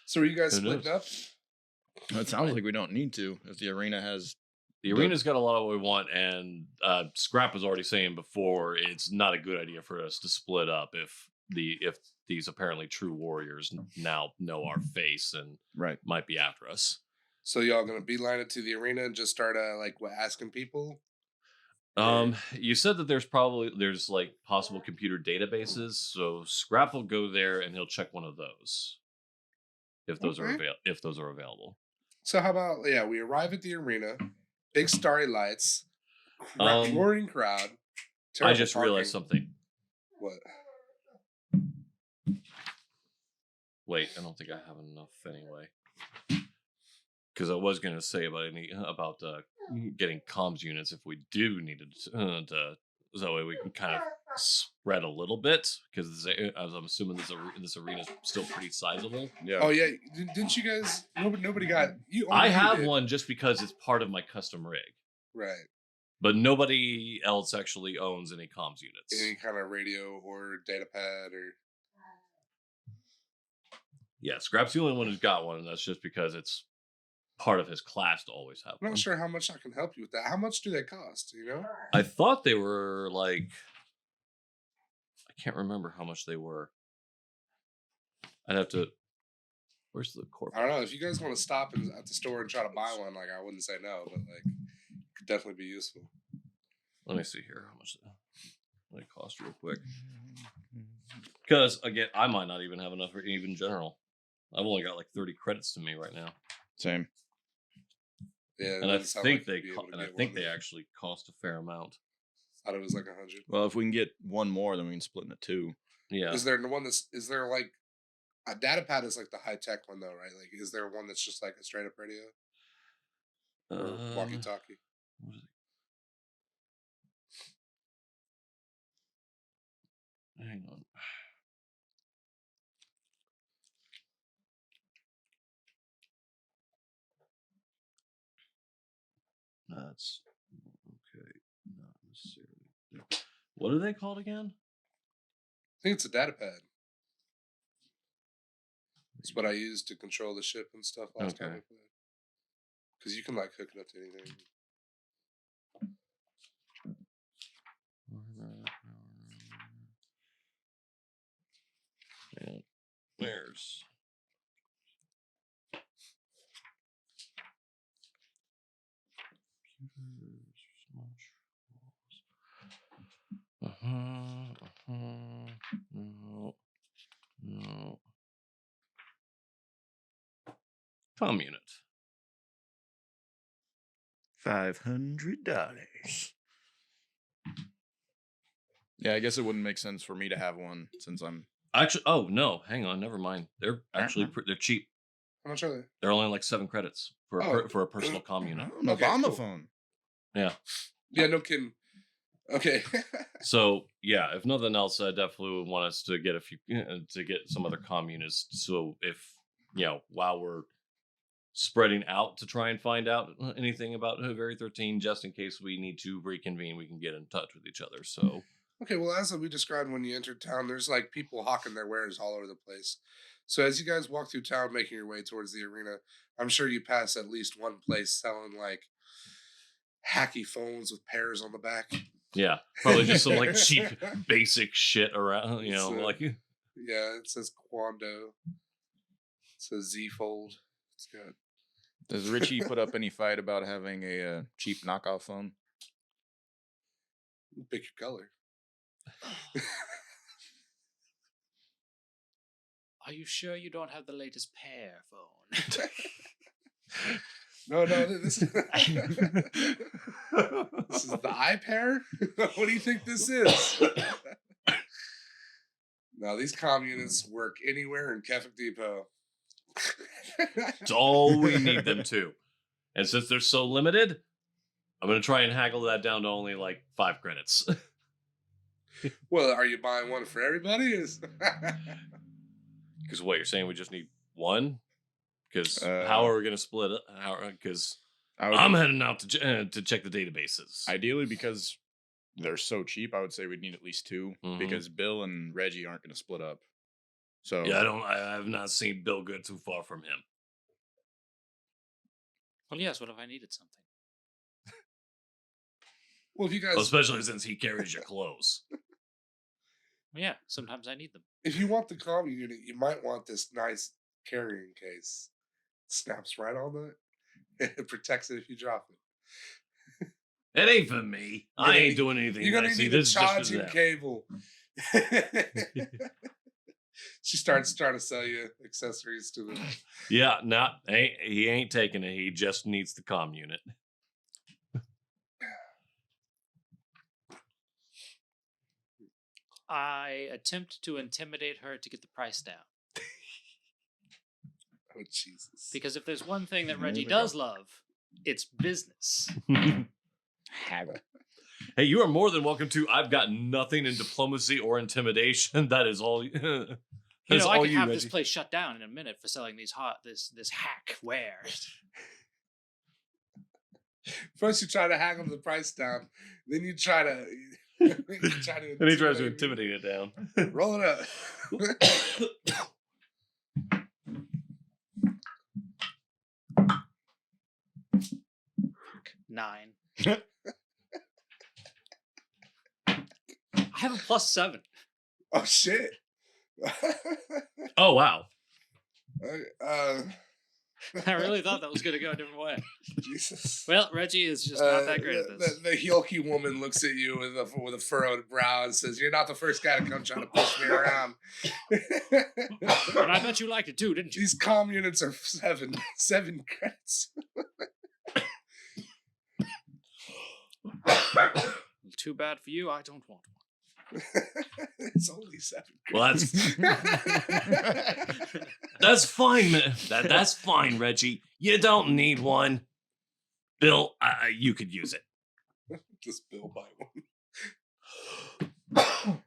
So are you guys Who splitting up? It sounds like we don't need to if the arena has. The arena's got a lot of what we want, and Scrap was already saying before it's not a good idea for us to split up if these apparently true warriors now know our face and Right. might be after us. So y'all gonna beeline it to the arena and just start asking people? You said that there's like possible computer databases, so Scrap will go there and he'll check one of those if those are available. So how about we arrive at the arena, big starry lights, roaring crowd. I just terrible realized parking. something. What? Wait, I don't think I have enough anyway. Because I was going to say about getting comms units if we do need to, so that way we can kind of spread a little bit. Because as I'm assuming this arena is still pretty sizable. Yeah. Oh yeah, didn't you guys? Nobody got you. I only have did. one just because it's part of my custom rig, Right. but nobody else actually owns any comms units. Any kind of radio or data pad or. Yeah, Scrap's the only one who's got one, and that's just because it's part of his class to always have I'm one. not sure how much I can help you with that. How much do they cost? You know. I thought they were like, I can't remember how much they were. I'd have to. Where's the corporate? I don't know. If you guys want to stop at the store and try to buy one, like I wouldn't say no, but like it could definitely be useful. Let me see here how much they cost real quick. Because again, I might not even have enough for even general. I've only got like 30 credits to me right now, Same. Yeah, and I doesn't sound think like you'd be able to get they one. actually cost a fair amount. Thought it was like 100. Well, if we can get one more, then we can split into two. Yeah. Is there like a data pad is like the high tech one though, right? Like, is there one that's just like a straight up radio or walkie talkie? What is it? Hang on. That's okay. Not necessarily. What are they called again? I think it's a data pad. It's what I used to control the ship and stuff last time Okay. we played. Because you can like hook it up to anything. And where's no. Comm unit. $500. Yeah, I guess it wouldn't make sense for me to have one since I'm. Actually, oh no, hang on, never mind. They're actually they're cheap. How much are they? They're only like 7 credits for for a personal comm unit. I'm Okay, on the cool. phone. Yeah. Yeah, no kidding. Okay. So yeah, if nothing else, I definitely would want us to get to get some other comm units. So if while we're spreading out to try and find out anything about Very 13, just in case we need to reconvene, we can get in touch with each other. So Okay, well, as we described when you entered town, there's like people hawking their wares all over the place. So as you guys walk through town, making your way towards the arena, I'm sure you pass at least one place selling like hacky phones with pears on the back. yeah, probably just some like cheap basic shit around, It's, like Yeah, it says Quando. It says Z Fold. It's good. Does Richie put up any fight about having a cheap knockoff phone? Pick your color. Are you sure you don't have the latest Pear phone? No, this is this is the iPair? What do you think this is? No, these comm units work anywhere in Kefik Depot. It's all we need them to. And since they're so limited, I'm going to try and haggle that down to only like 5 credits. Well, are you buying one for everybody? Because what, you're saying we just need one? Because Uh, how are we going to split it? Because I would, I'm heading out to check the databases. ideally, because they're so cheap, I would say we'd need at least 2 Mhm. because Bill and Reggie aren't going to split up. So Yeah, I have not seen Bill go too far from him. Well, yes, what if I needed something? Well, if you guys, Well, especially since he carries your clothes. Well, yeah, sometimes I need them. if you want the comm unit, you might want this nice carrying case. It snaps right on it. It protects it if you drop it. It ain't for me. You're gonna I ain't need- doing anything. You're gonna nice. need See, a this is just for charging them. cable. She starts trying to sell you accessories to them. Yeah, he ain't taking it. He just needs the comm unit. I attempt to intimidate her to get the price down. Oh Jesus! Because if there's one thing that There Reggie we does go. love, it's business. haggle. Hey, you are more than welcome to. I've got nothing in diplomacy or intimidation. That is all. You That's know, I all could you, have Reggie. this place shut down in a minute for selling these this hack wares. First, you try to haggle the price down. Then you try to. And he tries to intimidate it down. Roll it up. 9. I have a +7. Oh shit! Oh wow. I really thought that was going to go a different way. Jesus. Well, Reggie is just not that great at this. The Hyolki woman looks at you with a furrowed brow and says, "You're not the first guy to come trying to push me around." And I bet you liked it too, didn't you? These comm units are seven credits. Too bad for you. I don't want one. It's only 7 Well, that's fine, man. That's fine, Reggie. You don't need one. Bill, you could use it. Just Bill buy one.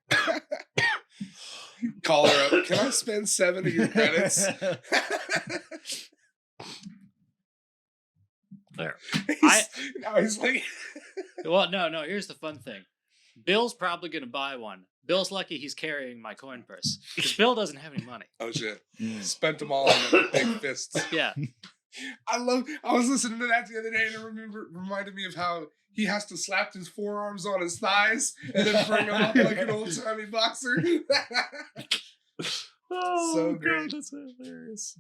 Call her up. Can I spend 7 of your credits? There. Now he's like, Well, no. Here's the fun thing. Bill's probably going to buy one. Bill's lucky he's carrying my coin purse because Bill doesn't have any money. oh shit, spent them all on the big fists. Yeah. I was listening to that the other day and it reminded me of how he has to slap his forearms on his thighs and then bring them up like an old timey boxer. Oh, So great. that's hilarious.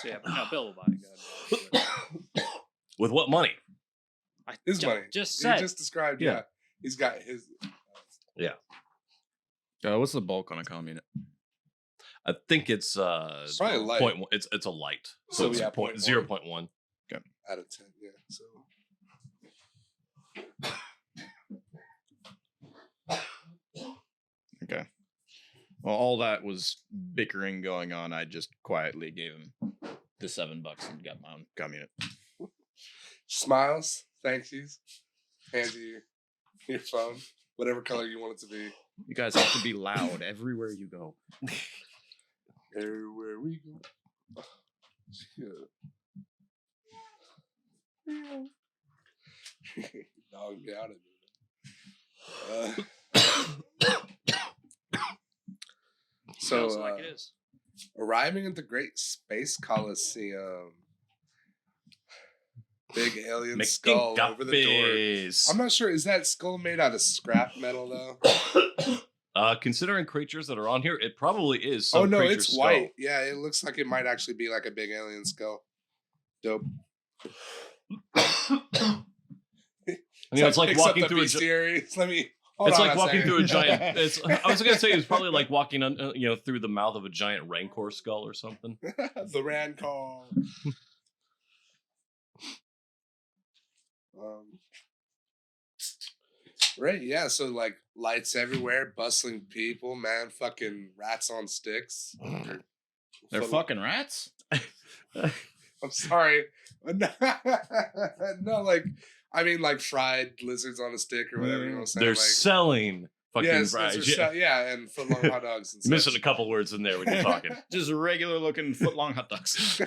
So yeah, but no, Bill will buy a gun. With what money? I His don't- money. Just He said. just described, Yeah. yeah. He's got his. What's the bulk on a comm unit? I think it's Probably light. 0.1. It's a light, so, So, it's yeah, 0.1. Out of 10, yeah. So Okay. Well, all that was bickering going on. I just quietly gave him the $7 and got my own comm unit. smiles, thank yous, hands you your phone, whatever color you want it to be. You guys have to be loud everywhere you go. Everywhere we go. Yeah. Dog me out of it. Feels like it is. Arriving at the Great Space Coliseum. Big alien skull over the door. I'm not sure. Is that skull made out of scrap metal though? Considering creatures that are on here, it probably is. Oh Some no, creature's it's skull. white. Yeah, it looks like it might actually be like a big alien skull. Dope. I mean, it's like picks up walking the through a. bestiary. Let me Hold It's on like a walking second. through a giant. I was gonna say it's probably like walking on, through the mouth of a giant rancor skull or something. The Rancor. Right, yeah. So like lights everywhere, bustling people, man. Fucking rats on sticks. They're Foot- fucking rats. I'm sorry. No, like I mean like fried lizards on a stick or whatever you want to say. They're like, selling fucking yes, fries. those are and footlong hot dogs. And You're missing a such. couple words in there when you're talking. Just regular looking foot long hot dogs.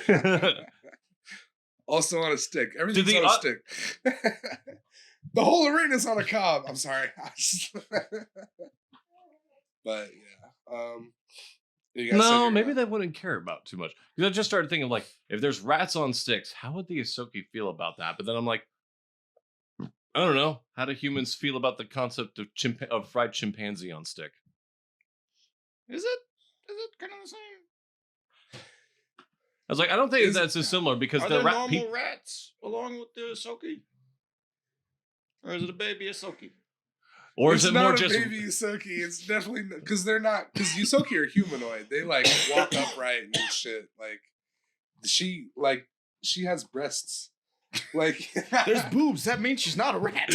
Also on a stick. Everything's the on a stick. The whole arena's on a cob. I'm sorry. But yeah. You guys said No, you're maybe not- they wouldn't care about too much. Because I just started thinking, like, if there's rats on sticks, how would the Ahsoki feel about that? But then I'm like, I don't know. How do humans feel about the concept of fried chimpanzee on stick? Is it kind of the same? I was like, I don't think that's as similar because Are the there rat normal people. rats along with the Ahsoki? Or is it a baby Ahsoki? Or it's is it not more a just baby Yusoki? It's definitely because they're not because Yusoki are humanoid. They like walk upright and shit. Like she has breasts. Like There's boobs. That means she's not a rat.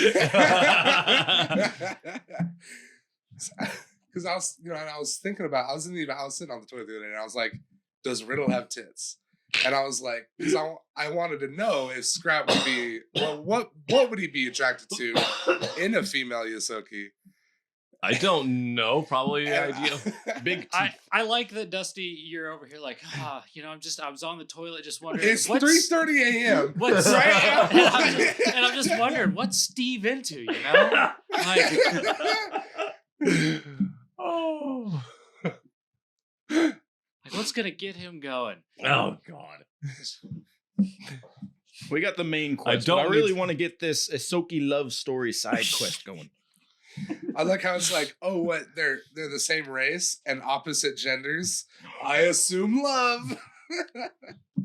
Because I was I was thinking about I was sitting on the toilet the other day and I was like, does Riddle have tits? And I was like, because I wanted to know if Scrap would be what would he be attracted to in a female Yusoki? I don't know. Probably the And idea. Big I, teeth. I like that, Dusty. You're over here like, I was on the toilet just wondering. It's what's- 3:30 a.m. What's Right? and I'm just wondering what's Steve into, Like, Oh. like what's gonna get him going? Oh God. We got the main quest. don't I need really to- want to get this Ahsoki love story side quest going. I like how it's like, oh, what they're the same race and opposite genders. I assume love.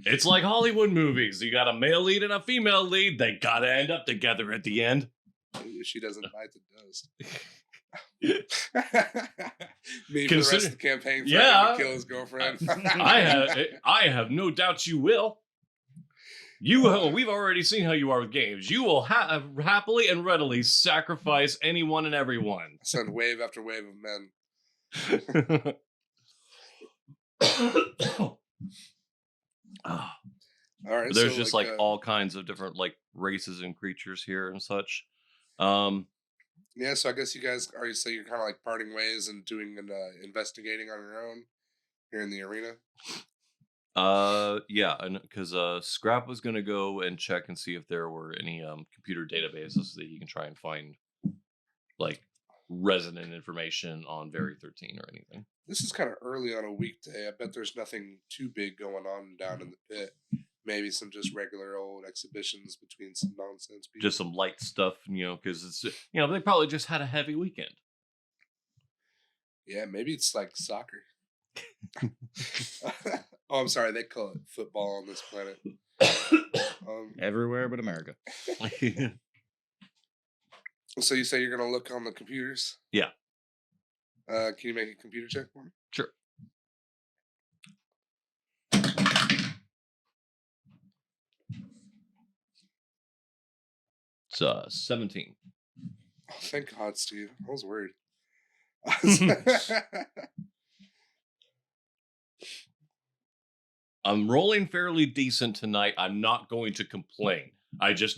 It's like Hollywood movies. You got a male lead and a female lead. They gotta end up together at the end. She doesn't bite the dust. Me for the rest of the campaign, Yeah. to kill his girlfriend. I have no doubt you will. We've already seen how you are with games. You will happily and readily sacrifice anyone and everyone. Send wave after wave of men. Ah, All right, there's so, just like all kinds of different like races and creatures here and such. Yeah, so I guess you guys you're kind of like parting ways and doing an investigating on your own here in the arena. Yeah, and because Scrap was gonna go and check and see if there were any computer databases that he can try and find like resonant information on Very 13 or anything. This is kind of early on a weekday. I bet there's nothing too big going on down in the pit. Maybe some just regular old exhibitions between some nonsense people. Just some light stuff, because it's they probably just had a heavy weekend. Yeah, maybe it's like soccer. Oh, I'm sorry. They call it football on this planet. Everywhere but America. So you say you're gonna look on the computers? Yeah. Can you make a computer check for me? Sure. It's 17. Oh, thank God, Steve. I was worried. I'm rolling fairly decent tonight. I'm not going to complain. I'm just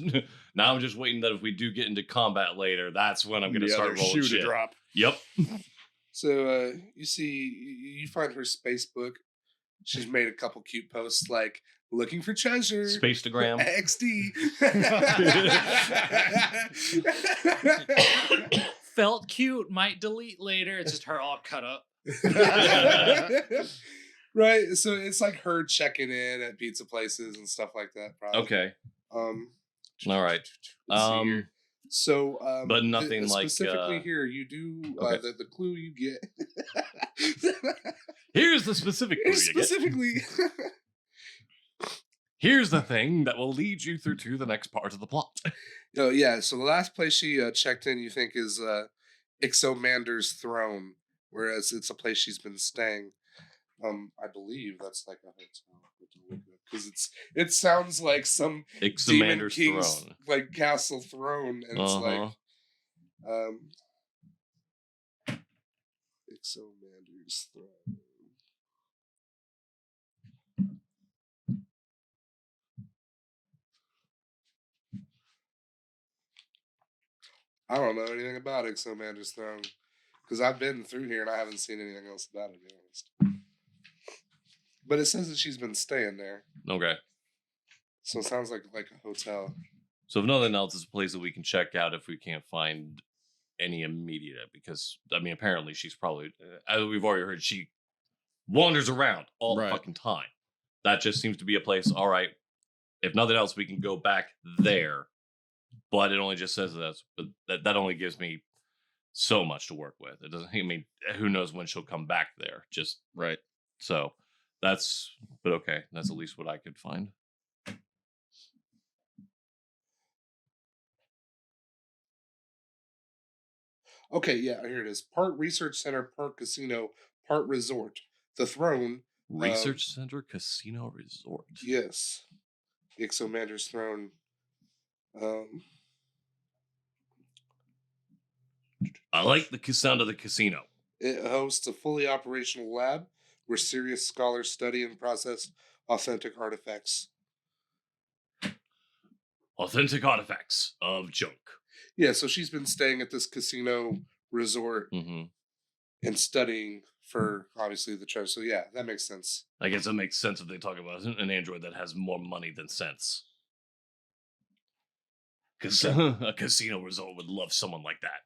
waiting that if we do get into combat later, that's when I'm going to start rolling shit. Drop. Yep. So you find her space book. She's made a couple cute posts like looking for treasure. Spacegram. XD. Felt cute, might delete later. It's just her all cut up. Right. So it's like her checking in at pizza places and stuff like that. Probably. Okay. All right. Let's see here. So, but nothing like specifically here. You do okay. the clue you get. Here's the specific clue you get. Specifically. Here's the thing that will lead you through to the next part of the plot. Oh yeah. So the last place she checked in, you think is Ixomander's throne, whereas it's a place she's been staying. I believe that's like a hotel because it sounds like some demon Ixomander's king's throne. like castle throne, and it's like Ixomander's throne. I don't know anything about Ixomander's throne because I've been through here and I haven't seen anything else about it, to be honest. But it says that she's been staying there, Okay. so it sounds like a hotel. So if nothing else, it's a place that we can check out if we can't find any immediate. Because I mean, apparently she's probably, as we've already heard, she wanders around all the Right. fucking time. That just seems to be a place. All right, if nothing else, we can go back there. But it only just says that only gives me so much to work with. It doesn't. I mean, who knows when she'll come back there? Just Right. so that's. But okay, that's at least what I could find. Okay, yeah, here it is. Part research center, part casino, part resort. The throne. Research Center Casino Resort. Yes. Ixomander's throne. I like the sound of the casino. It hosts a fully operational lab where serious scholars study and process authentic artifacts. Authentic artifacts of junk. Yeah, so she's been staying at this casino resort Mm-hmm. and studying for obviously the treasure. So yeah, that makes sense. I guess it makes sense if they talk about an android that has more money than sense. Because a casino resort would love someone like that.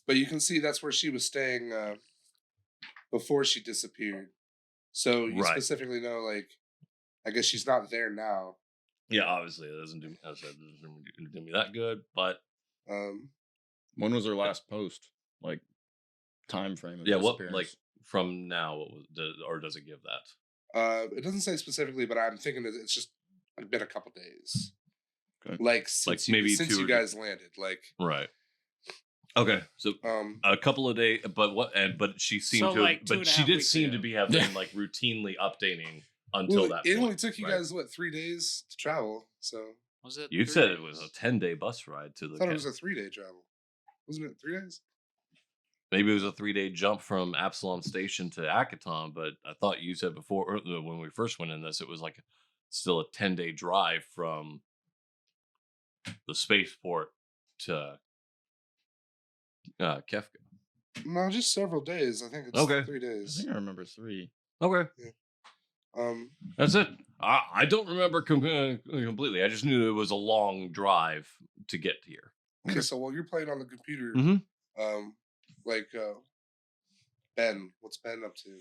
But you can see that's where she was staying before she disappeared. So you Right. specifically know, like, I guess she's not there now. Yeah, obviously it doesn't do. As I said, it doesn't do me that good, but When was her last post? Like time frame of yeah, what disappearance? like from now? What was or does it give that? it doesn't say specifically, but I'm thinking that it's just been a couple days. Okay. Like since maybe since you guys landed, like Right. Okay, so a couple of days, but she seemed So, to, like, but she 2.5 did weeks seem ago. to be having like routinely updating until that. it point, only took you right? guys what 3 days to travel. So Was it? You 3 said it days? was a 10-day bus ride to I the. thought it was a 3-day travel. Wasn't it 3 days? Maybe it was a 3-day jump from Absalom Station to Akaton, but I thought you said before when we first went in this, it was like still a 10-day drive from the spaceport to Kefka. No, just several days. I think it's Okay. 3 I days. think I remember 3. Okay, that's it. I don't remember completely. I just knew it was a long drive to get here. Okay, so while you're playing on the computer, Mhm. like Ben, what's Ben up to?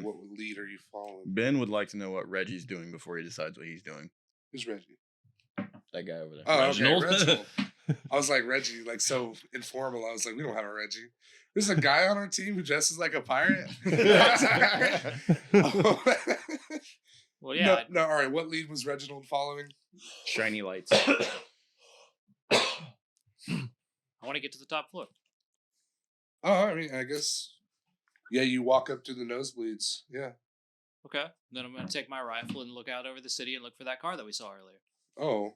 What lead are you following? Ben would like to know what Reggie's doing before he decides what he's doing. Who's Reggie? That guy over there. Oh, Reginald? okay, Reginald. I was like Reggie, like so informal. I was like, we don't have a Reggie. There's a guy on our team who dresses like a pirate. Well, yeah. No, all right. What lead was Reginald following? Shiny lights. I want to get to the top floor. Oh, I mean, I guess. Yeah, you walk up to the nosebleeds. Yeah. Okay. Then I'm going to take my rifle and look out over the city and look for that car that we saw earlier. Oh.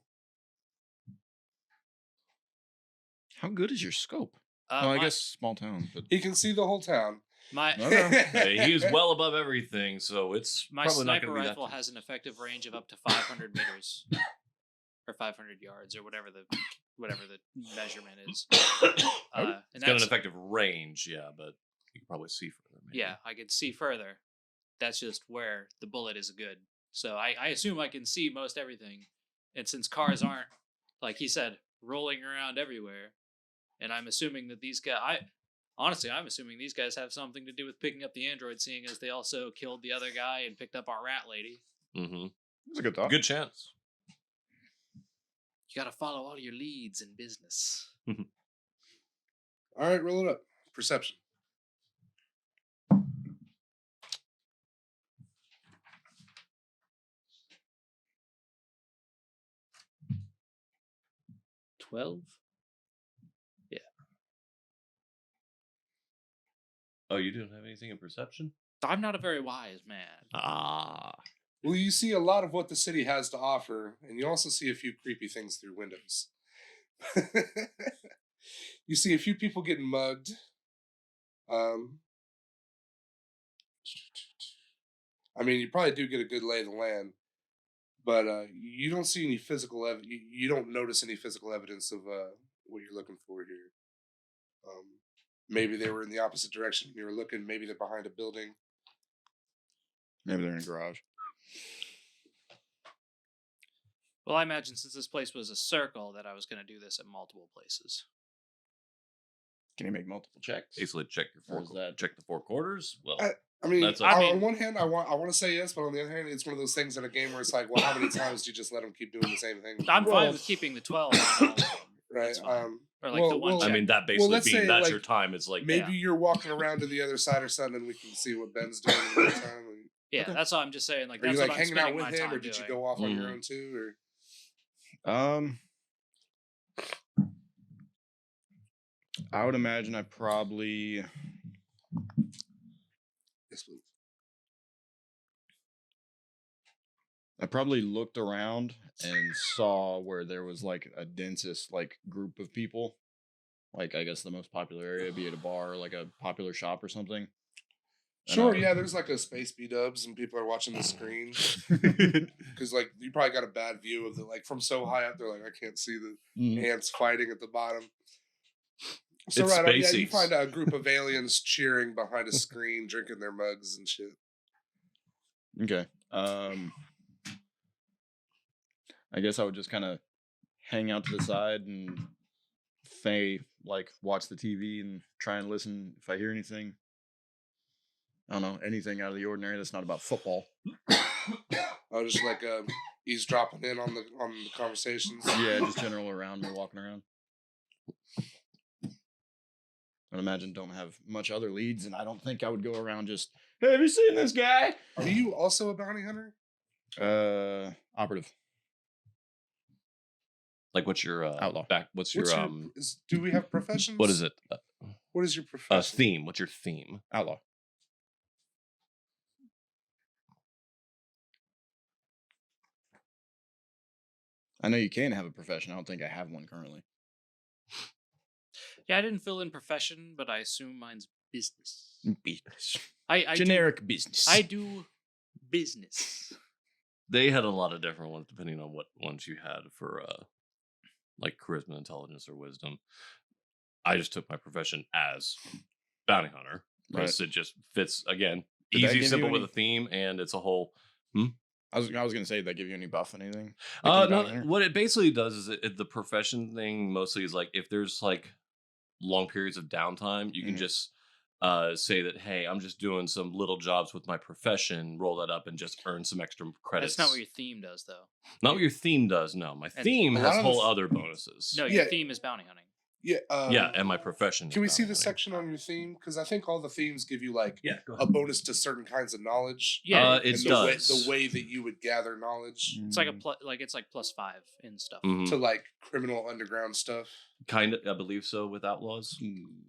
How good is your scope? Uh, I my- guess small town. But He can see the whole town. My Hey, he was well above everything, so it's my probably not sniper going to be rifle that. has an effective range of up to 500 meters, or 500 yards, or whatever the measurement is. It's And got an that's, effective range, yeah, but you can probably see further. Maybe. yeah, I can see further. That's just where the bullet is good. So I assume I can see most everything. And since cars aren't, like he said, rolling around everywhere, and I'm assuming that these guys, I'm assuming these guys have something to do with picking up the android, seeing as they also killed the other guy and picked up our rat lady. Mm-hmm. That's a good thought. Good chance. You gotta follow all your leads in business. All right, roll it up. Perception. $12? Yeah. Oh, you didn't have anything in perception? I'm not a very wise man. Ah. Well, you see a lot of what the city has to offer, and you also see a few creepy things through windows. You see a few people getting mugged. I mean, you probably do get a good lay of the land, but you don't see any physical evidence. You don't notice any physical evidence of what you're looking for here. Maybe they were in the opposite direction. You were looking. Maybe they're behind a building. Maybe they're in a garage. Well, I imagine since this place was a circle that I was going to do this at multiple places. Can you make multiple checks? Basically, check your Or is that- check the 4 quarters. Well, I mean, That's on one hand, I want to say yes, but on the other hand, it's one of those things in a game where it's like, well, how many times do you just let them keep doing the same thing? I'm Well, fine with keeping the 12 on all of them. right? That's fine. Or like well, the one well, I check. mean, that basically let's being say, that's like, your time. It's like Maybe Yeah. you're walking around to the other side or something, and we can see what Ben's doing in the meantime. Yeah, Okay. that's all I'm just saying. Like, Are you that's like what I'm hanging out spending with my him, time or did you doing. go off on your Mhm. own too? Or I would imagine I probably yes, please. looked around and saw where there was like a densest like group of people. Like I guess the most popular area, be it a bar or like a popular shop or something. Sure, And, yeah. There's like a space B-dubs, and people are watching the screen yeah. because like you probably got a bad view of the like from so high up there. Like I can't see the Mhm. ants fighting at the bottom. So It's right, yeah, you spaces. find a group of aliens cheering behind a screen, drinking their mugs and shit. Okay. I guess I would just kind of hang out to the side and like watch the TV and try and listen if I hear anything. I don't know, anything out of the ordinary that's not about football. I was just like eavesdropping in on the conversations. Yeah, just general around me, walking around. I'd imagine don't have much other leads, and I don't think I would go around just, hey, have you seen this guy? Are you also a bounty hunter? Operative. like, what's your Outlaw. What's your do we have professions? what is it? What is your profession? Theme. What's your theme? Outlaw. I know you can have a profession. I don't think I have one currently. Yeah, I didn't fill in profession, but I assume mine's business. Business. I Generic business. I do business. They had a lot of different ones depending on what ones you had for like charisma, intelligence, or wisdom. I just took my profession as bounty hunter because it just fits again. Did that Easy, give you simple with any- a theme, and it's a whole. I was gonna say, did that give you any buff, anything? No. Making bounty hunter? What it basically does is the profession thing mostly is like if there's like long periods of downtime, you can Mhm. just say that, hey, I'm just doing some little jobs with my profession, roll that up, and just earn some extra credits. That's not what your theme does, though. Not what your theme does. No, my And theme a has lot of whole the- other bonuses. No, your Yeah. theme is bounty hunting. Yeah. Yeah, and my profession. Can we is see bounty the hunting. section on your theme? Because I think all the themes give you like Yeah, go a ahead. bonus to certain kinds of knowledge. Yeah, It and does. the way that you would gather knowledge it's like it's like +5 in stuff. Mhm. to like criminal underground stuff. Kind of, I believe so with outlaws. Mm.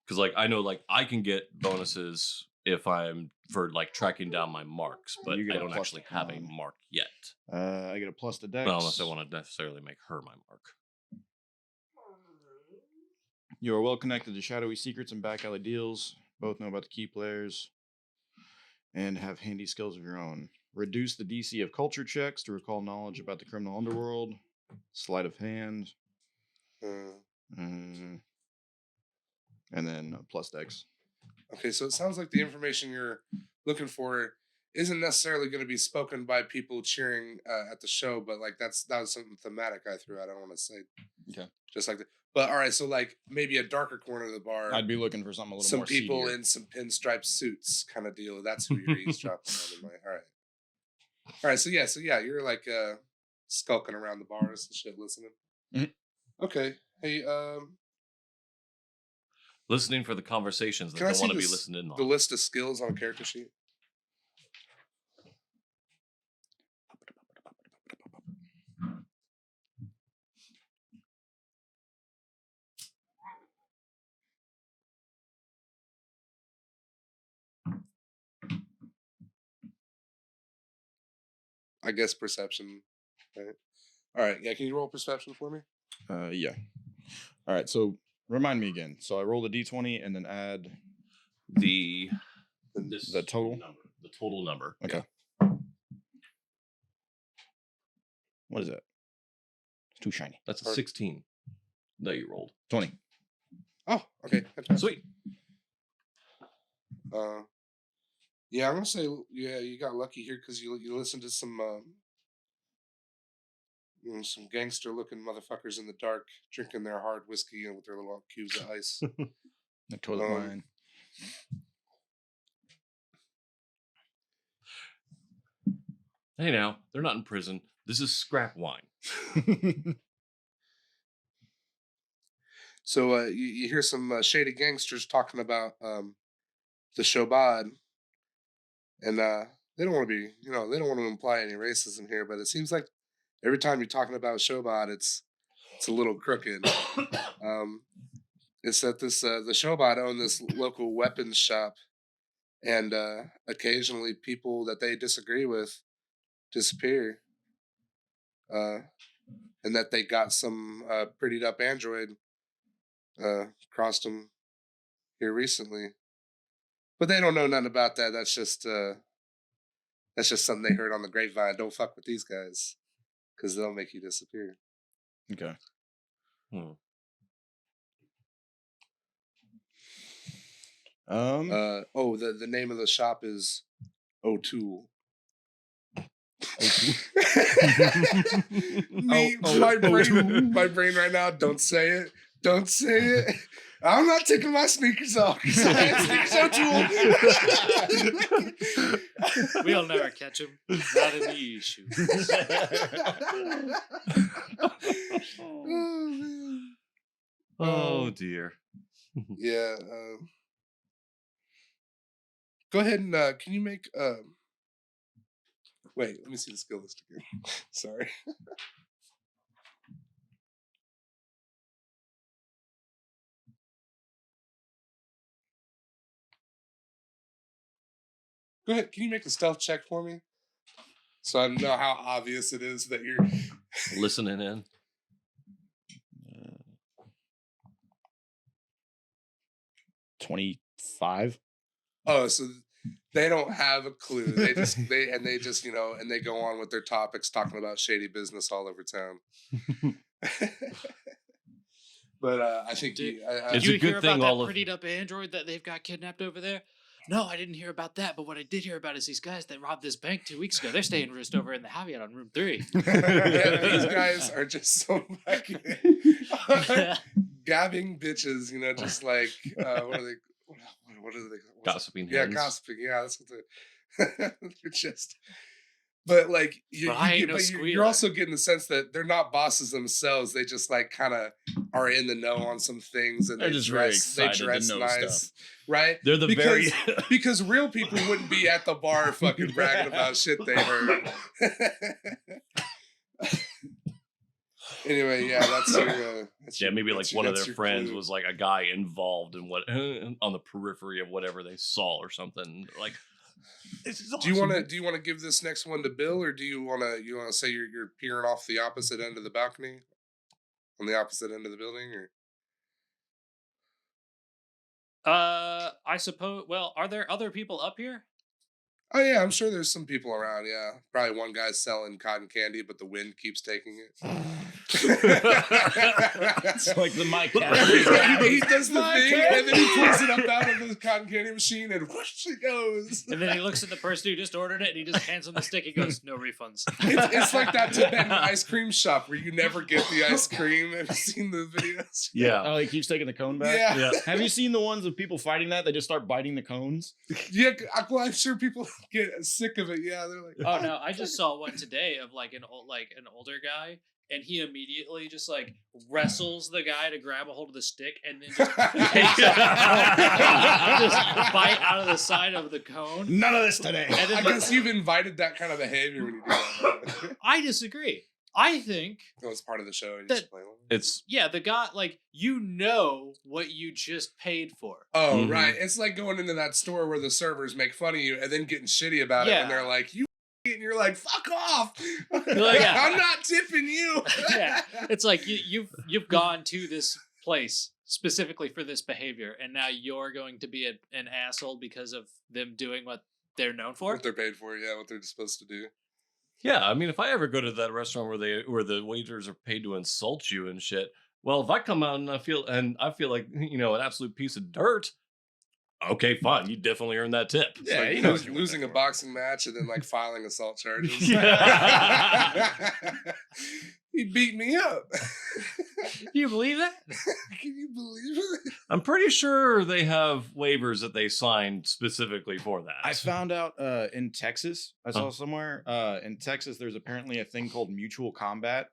Because like I know, like I can get bonuses if I'm for like tracking down my marks, but You get I a don't plus actually to have a con. mark yet. I get a plus to dex. Well, unless I want to necessarily make her my mark. You are well connected to shadowy secrets and back alley deals. Both know about the key players and have handy skills of your own. Reduce the DC of culture checks to recall knowledge about the criminal underworld. Sleight of hand. And then plus dex. Okay, so it sounds like the information you're looking for isn't necessarily going to be spoken by people cheering at the show, but like that was something thematic I threw out. I don't want to say Okay. just like that. But all right, so like maybe a darker corner of the bar. I'd be looking for something a little some more people seedier. in some pinstripe suits kind of deal. That's who you're eavesdropping on. In my, all right. So yeah, you're like skulking around the bars and shit, listening. Mhm. Okay. Hey, Listening for the conversations that can I don't see want to be this- listened in on. the list of skills on a character sheet? I guess perception. Right. All right. Yeah. Can you roll perception for me? Yeah. All right. So remind me again. So I rolled a d20 and then add The the total. number. The total number. Okay. What is that? It's too shiny. That's a 16 that you rolled. 20. Oh, okay. Fantastic. Sweet. Yeah, I'm gonna say you got lucky here because you listened to some some gangster looking motherfuckers in the dark drinking their hard whiskey and with their little cubes of ice. The toilet wine. Hey, now they're not in prison. This is scrap wine. So you hear some shady gangsters talking about the Shobad, and they don't want to be, they don't want to imply any racism here, but it seems like every time you're talking about Shobad, it's a little crooked. It's that the Shobad own this local weapons shop, and occasionally people that they disagree with disappear, and that they got some prettied up android crossed them here recently, but they don't know nothing about that. That's just something they heard on the grapevine. Don't fuck with these guys because they'll make you disappear. Okay. The name of the shop is O'Toole. My brain right now. Don't say it. Don't say it. I'm not taking my sneakers off because I had sneakers O'Toole. We'll never catch him. Not in these shoes. Oh man. Oh dear. Yeah. Go ahead and can you make wait, let me see the skill list again. Sorry. Go ahead. Can you make a stealth check for me? So I know how obvious it is that you're Listening in. 25. Oh, so they don't have a clue. They just they go on with their topics, talking about shady business all over town. But I think Did It's you a good hear thing about all that of- prettied up android that they've got kidnapped over there? No, I didn't hear about that. But what I did hear about is these guys that robbed this bank 2 weeks ago. They're staying just over in the Habitat on room 3. Yeah, these guys are just so fucking gabbing bitches, just like what are they? What are they? Gossiping Yeah, hens. gossiping. Yeah, that's what they're just. But like But I ain't no you're squealer. also getting the sense that they're not bosses themselves. They just like kind of are in the know on some things, and They're they just very dress excited to know nice, stuff. right? They're the because, very because real people wouldn't be at the bar fucking bragging about shit they heard. Anyway, yeah, that's your. maybe like one of that's their your friends clue. was like a guy involved in what on the periphery of whatever they saw or something. Like, this is Do you awesome. want to give this next one to Bill, or do you want to say you're peering off the opposite end of the balcony, on the opposite end of the building, or? I suppose. Well, are there other people up here? Oh yeah, I'm sure there's some people around. Yeah, probably one guy's selling cotton candy, but the wind keeps taking it. It's like the Mike he does the thing, and then he pulls it up out of the cotton candy machine, and whoosh it goes. And then he looks at the person who just ordered it, and he just hands him the stick. He goes, "No refunds." It's like that Tibetan ice cream shop where you never get the ice cream. Have you seen the videos? Yeah. Oh, he keeps taking the cone back? Yeah. Yeah. Have you seen the ones of people fighting that? They just start biting the cones? Yeah, well, I'm sure people get sick of it. Yeah, they're like, Oh no, I just saw one today of like an older guy, and he immediately just like wrestles the guy to grab a hold of the stick, and then just takes just bite out of the side of the cone. None of this today. And then I guess you've invited that kind of behavior when you do that. I disagree. I think That was part of the show. You just play with it. It's the guy, like, what you just paid for. Oh, Mhm. right. It's like going into that store where the servers make fun of you and then getting shitty about it, and Yeah. they're like, "You and you're like, fuck off. Yeah. I'm not tipping you. Yeah, it's like you've gone to this place specifically for this behavior, and now you're going to be an asshole because of them doing what they're known for. What they're paid for, yeah, what they're supposed to do. Yeah, I mean, if I ever go to that restaurant where the waiters are paid to insult you and shit, well, if I come out and I feel like an absolute piece of dirt, okay, fine, you definitely earned that tip. It's like losing a boxing match and then like filing assault charges. He beat me up. Do you believe that? Can you believe it? I'm pretty sure they have waivers that they signed specifically for that. I found out in Texas, I saw somewhere in Texas, there's apparently a thing called mutual combat.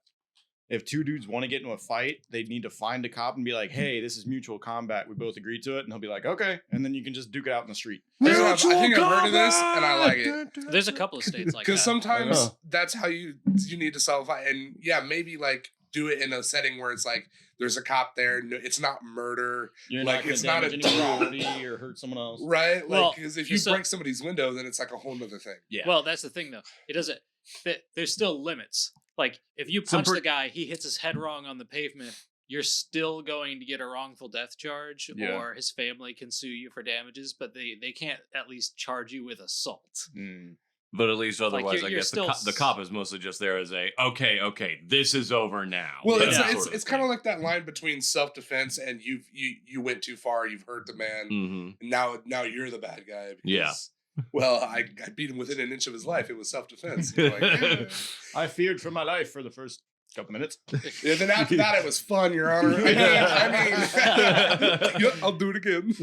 If two dudes want to get into a fight, they need to find a cop and be like, hey, this is mutual combat. We both agree to it. And he'll be like, okay. And then you can just duke it out in the street. I think I've heard of this and I like it. There's a couple of states like that. Because sometimes that's how you need to solve a fight. And yeah, maybe like do it in a setting where it's like there's a cop there. No, it's not murder. You're like not it's not a any duel, property or hurt someone else. right? Well, Like, because if you break somebody's window, then it's like a whole nother thing. Yeah. Well, that's the thing though. It doesn't. There's still limits. Like if you punch the guy, he hits his head wrong on the pavement. You're still going to get a wrongful death charge, or his family can sue you for damages. But they can't at least charge you with assault. Mm. But at least otherwise, I you're guess still the cop is mostly just there as a, okay, this is over now. Well, Yeah. it's kind of like that line between self-defense and you went too far, you've hurt the man, and now you're the bad guy. Because, well, I beat him within an inch of his life. It was self-defense. Like, I feared for my life for the first couple minutes. Yeah, then after that, it was fun, Your Honor. I mean, I'll do it again.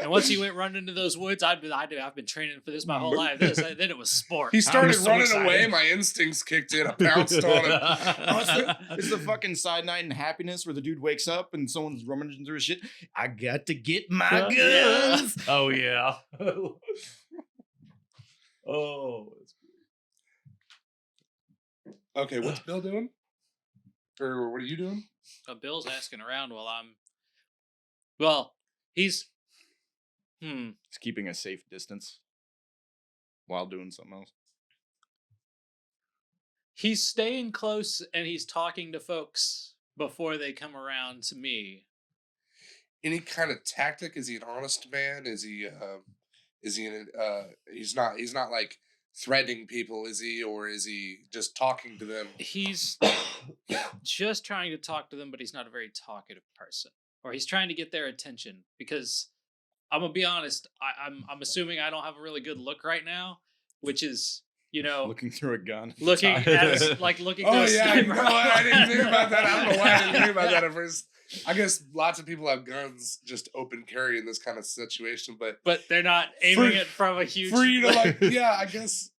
And once he went running into those woods, I've been training for this my whole life. Then it was sport. He started so running excited. away. My instincts kicked in. I pounced on him. It's the fucking Side Night in Happiness where the dude wakes up and someone's rummaging through his shit. I got to get my guns. Oh yeah. Oh. Okay, what's Bill doing? Or what are you doing? Bill's asking around while I'm. Well, he's. It's keeping a safe distance while doing something else. He's staying close and he's talking to folks before they come around to me. Any kind of tactic? Is he an honest man? Is he he's not like threatening people, is he? Or is he just talking to them? He's just trying to talk to them, but he's not a very talkative person. Or he's trying to get their attention because I'm gonna be honest, I'm assuming I don't have a really good look right now, which is, Looking through a gun. looking at looking Oh through a yeah, you sniper. know what? I didn't think about that. I don't know why I didn't think about that at first. I guess lots of people have guns just open carry in this kind of situation, but They're not aiming it from a huge. for you to yeah, I guess.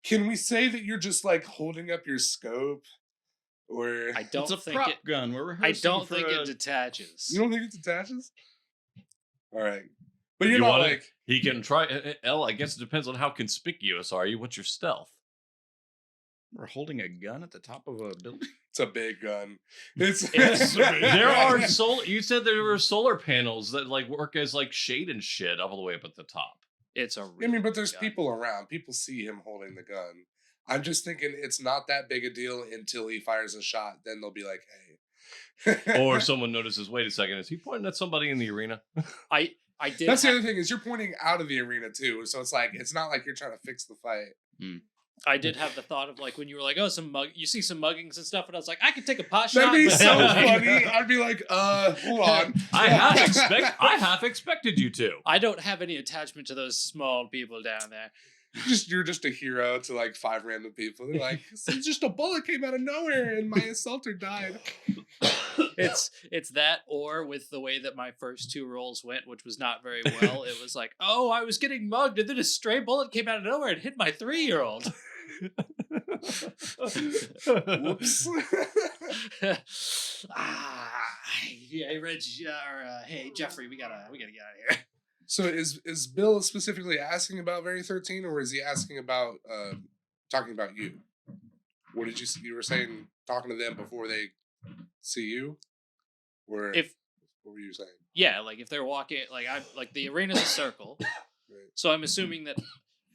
Can we say that you're just like holding up your scope, or I don't It's a think prop it. gun. We're I rehearsing don't for think a- it detaches. you don't think it detaches? All right, but you're You not want it? like He can try. L, I guess it depends on how conspicuous are you. What's your stealth? We're holding a gun at the top of a building. it's a big gun. It's There are solar. You said there were solar panels that like work as like shade and shit all the way up at the top. It's a. I mean, but there's gun. people around. People see him holding the gun. I'm just thinking it's not that big a deal until he fires a shot. Then they'll be like, "Hey." Or someone notices. Wait a second. Is he pointing at somebody in the arena? I did. That's the other thing is you're pointing out of the arena too. So it's like it's not like you're trying to fix the fight. I did have the thought of like when you were like, oh, you see some muggings and stuff, and I was like, I could take a pot shot. That'd be but- so funny. I'd be like, hold on. I half expected you to. I don't have any attachment to those small people down there. You're just a hero to like 5 random people. They're like, it's just a bullet came out of nowhere and my assaulter died. It's that, or with the way that my first 2 rolls went, which was not very well. It was like, oh, I was getting mugged, and then a stray bullet came out of nowhere and hit my 3-year-old. Whoops. Hey, Reg, hey Jeffrey, we gotta get out of here. So is Bill specifically asking about Very 13, or is he asking about talking about you? What did you were saying talking to them before they see you? Or what were you saying? Yeah, like if they're walking, like the arena's a circle, Right. so I'm assuming that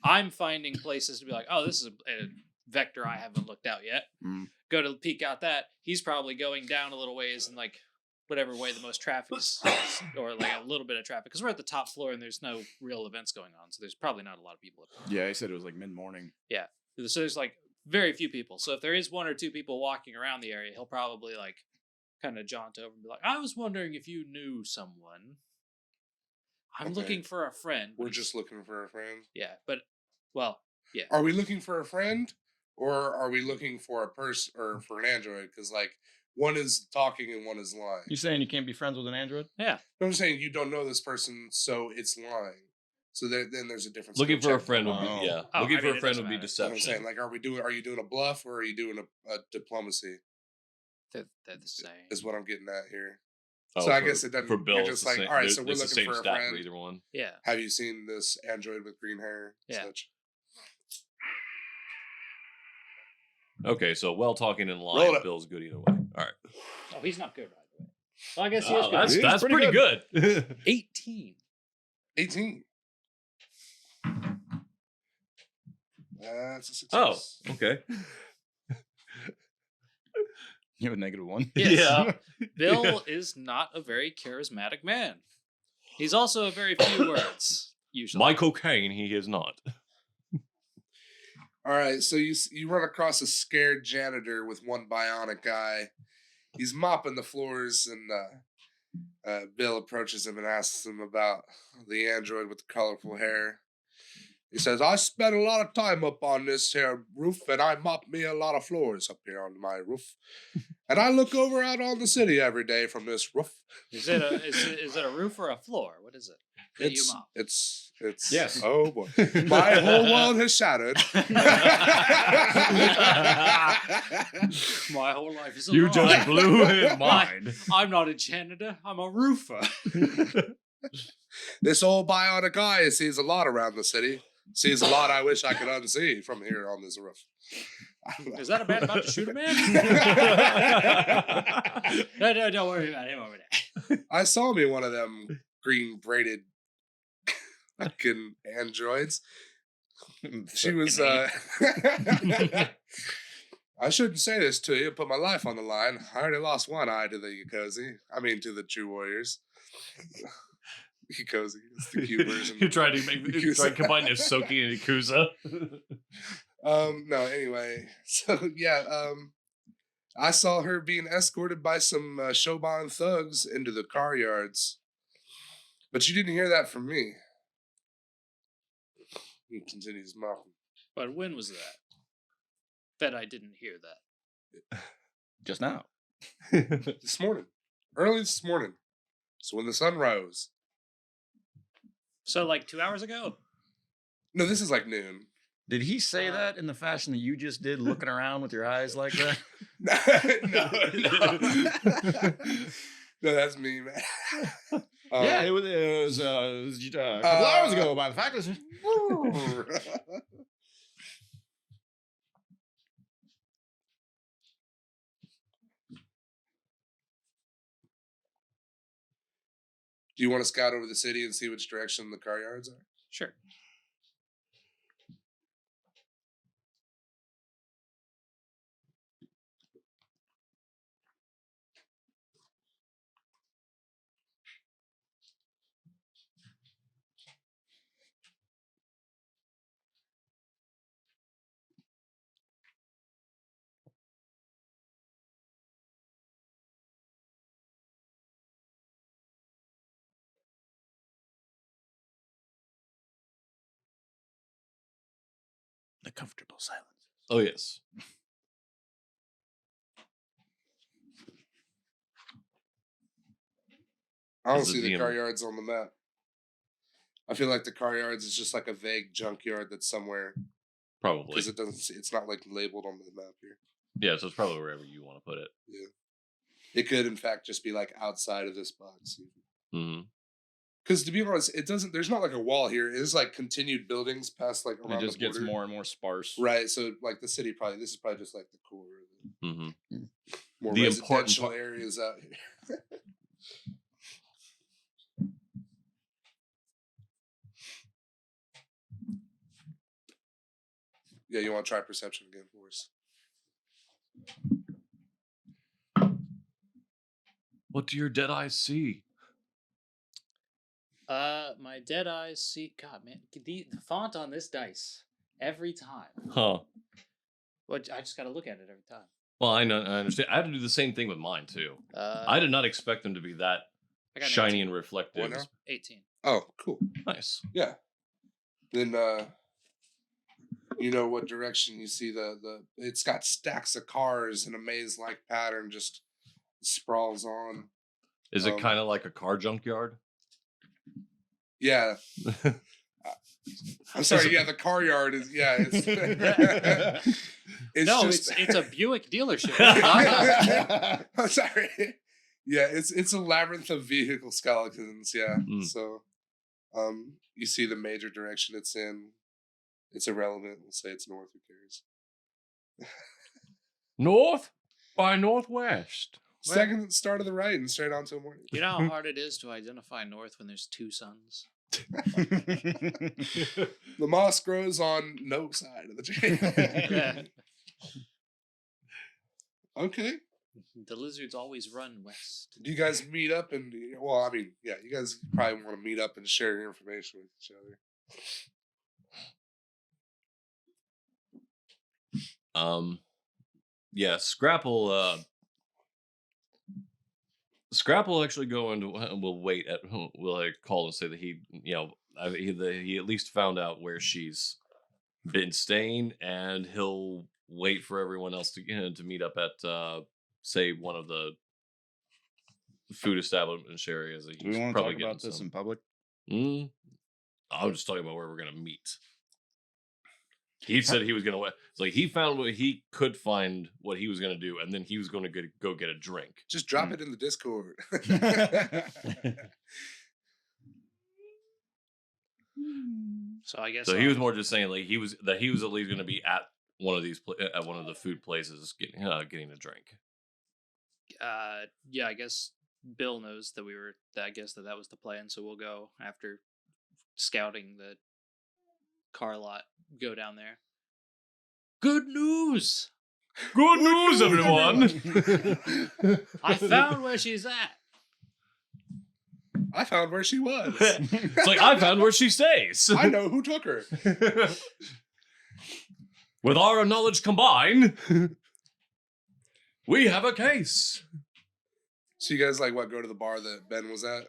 I'm finding places to be like, oh, this is a vector I haven't looked out yet. Mm. Go to peek out that. He's probably going down a little ways and like whatever way the most traffic is, or like a little bit of traffic, because we're at the top floor and there's no real events going on, so there's probably not a lot of people up there. Yeah, he said it was like mid-morning. Yeah, so there's like very few people. So if there is 1 or 2 people walking around the area, he'll probably like kind of jaunt over and be like, I was wondering if you knew someone. I'm Okay. looking for a friend. We're just looking for a friend. Yeah, but well, yeah. Are we looking for a friend, or are we looking for a person or for an android? Because like one is talking and one is lying. You saying you can't be friends with an android? Yeah. I'm saying you don't know this person, so it's lying. So then there's a difference. Looking for a Check. friend would be Oh. Oh, Looking I for mean, a it friend doesn't would be matter. That's what I'm saying, deception. like, are you doing a bluff or are you doing a diplomacy? They're the same. Is what I'm getting at here. Oh, So I for- guess it doesn't. for Bill. You're it's just the like, same- all right, there's- so we're it's the looking same for a stat friend. for either one. Yeah. Have you seen this android with green hair? Yeah. Such? Okay, so well talking and Roll lying, it. Bill's good either way. All right. Oh, he's not good, by the way. Well, I guess he is Oh, good. that's He's that's pretty pretty good. 18. 18. That's a Oh, success. okay. You have a -1. Yes. Yeah. Bill is not a very charismatic man. He's also a very few words, usually. Michael Caine, he is not. All right, so you run across a scared janitor with one bionic eye. He's mopping the floors, and Bill approaches him and asks him about the android with the colorful hair. He says, I spent a lot of time up on this here roof, and I mop me a lot of floors up here on my roof. And I look over out on the city every day from this roof. Is it a roof or a floor? What is it? That you mop? It's Yes. Oh boy. My whole world has shattered. My whole life is a You lie. just blew his mind. I'm not a janitor. I'm a roofer. This old bionic eye sees a lot around the city. Sees a lot I wish I could unsee from here on this roof. Is that a man about to shoot a man? No, don't worry about him over there. I saw me one of them green braided fucking androids. She was I shouldn't say this to you, put my life on the line. I already lost one eye to the Yakozi. I mean to the True Warriors. Yakozi, it's the cute version. You tried to combine Yosoki and Ikuza. No, anyway. So yeah, I saw her being escorted by some Shoban thugs into the car yards. But you didn't hear that from me. He continues mouthing. But when was that? Bet I didn't hear that. Just now. This morning. Early this morning. So when the sun rose. So like 2 hours ago? No, this is like noon. Did he say that in the fashion that you just did, looking around with your eyes like that? no. No, that's me, man. Yeah, it was a couple hours ago by the faculty. Do you want to scout over the city and see which direction the car yards are? Sure. The comfortable silence. Oh, yes. I don't As a see the DM. car yards on the map. I feel like the car yards is just like a vague junkyard that's somewhere Probably. because it doesn't. It's not like labeled on the map here. Yeah, so it's probably wherever you want to put it. It could, in fact, just be like outside of this box. Mm-hmm. Because to be honest, it doesn't. There's not like a wall here. It's like continued buildings past like around It just the gets border. more and more sparse. Right. So like the city probably. This is probably just like the core, of Mm-hmm. the more The important residential part- areas out here. Yeah, you want to try perception again for us? What do your dead eyes see? My dead eyes see. God, man, the font on this dice every time. Huh. But I just got to look at it every time. Well, I know. I understand. I had to do the same thing with mine too. I did not expect them to be that I got an shiny 18. and reflective. What now? 18. Oh, cool. Nice. Yeah. Then you know what direction you see the it's got stacks of cars in a maze-like pattern just sprawls on. Is it kind of like a car junkyard? Yeah. I'm sorry, yeah, the car yard is it's No, just, it's a Buick dealership. I'm sorry. Yeah, it's a labyrinth of vehicle skeletons, yeah. Mm. So you see the major direction it's in. It's irrelevant. We'll say it's north. Who cares? North by northwest. Second start of the right and straight on to a morning. You know how hard it is to identify north when there's two suns? The moss grows on no side of the tree. Okay. The lizards always run west. Do you guys meet up and well, I mean, yeah, you guys probably want to meet up and share your information with each other. Yeah, Scrapple will actually go into will wait at will like call and say that he he at least found out where she's been staying, and he'll wait for everyone else to meet up at say one of the food establishment areas that Do we he's want to probably talk about getting this some. in public? I was just talking about where we're gonna meet. He said he was gonna. It's like he found what he could find, what he was gonna do, and then he was gonna go get a drink. Just drop it in the Discord. So I guess So he was more just saying like he was at least gonna be at one of these at one of the food places getting a drink. Yeah, I guess Bill knows that I guess that was the plan, so we'll go after scouting the car lot, go down there. Good news! Good news, everyone! I found where she's at. I found where she was. It's like I found where she stays. I know who took her. With our knowledge combined, we have a case. So you guys go to the bar that Ben was at?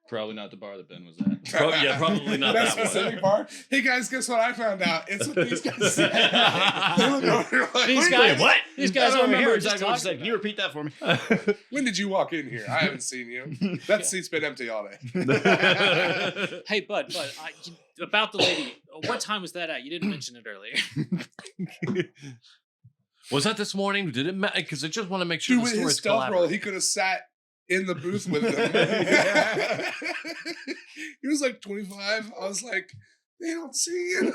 Probably not the bar that Ben was at. Probably not that specific one. bar. Hey guys, guess what I found out? It's what these guys said. They look over like, These "Wait, guys, what? These guys I don't over remember here are exactly just what you said. talking Can you repeat that for me? when did you walk in here? I haven't seen you. That seat's been empty all day. about- Hey, Bud, about the lady. What time was that at? You didn't mention it earlier. Was that this morning? Did it matter? Because I just want to make sure Dude, the with his story's stealth roll, collaborative. he could have sat in the booth with them. He was like 25. I was like, they don't see you.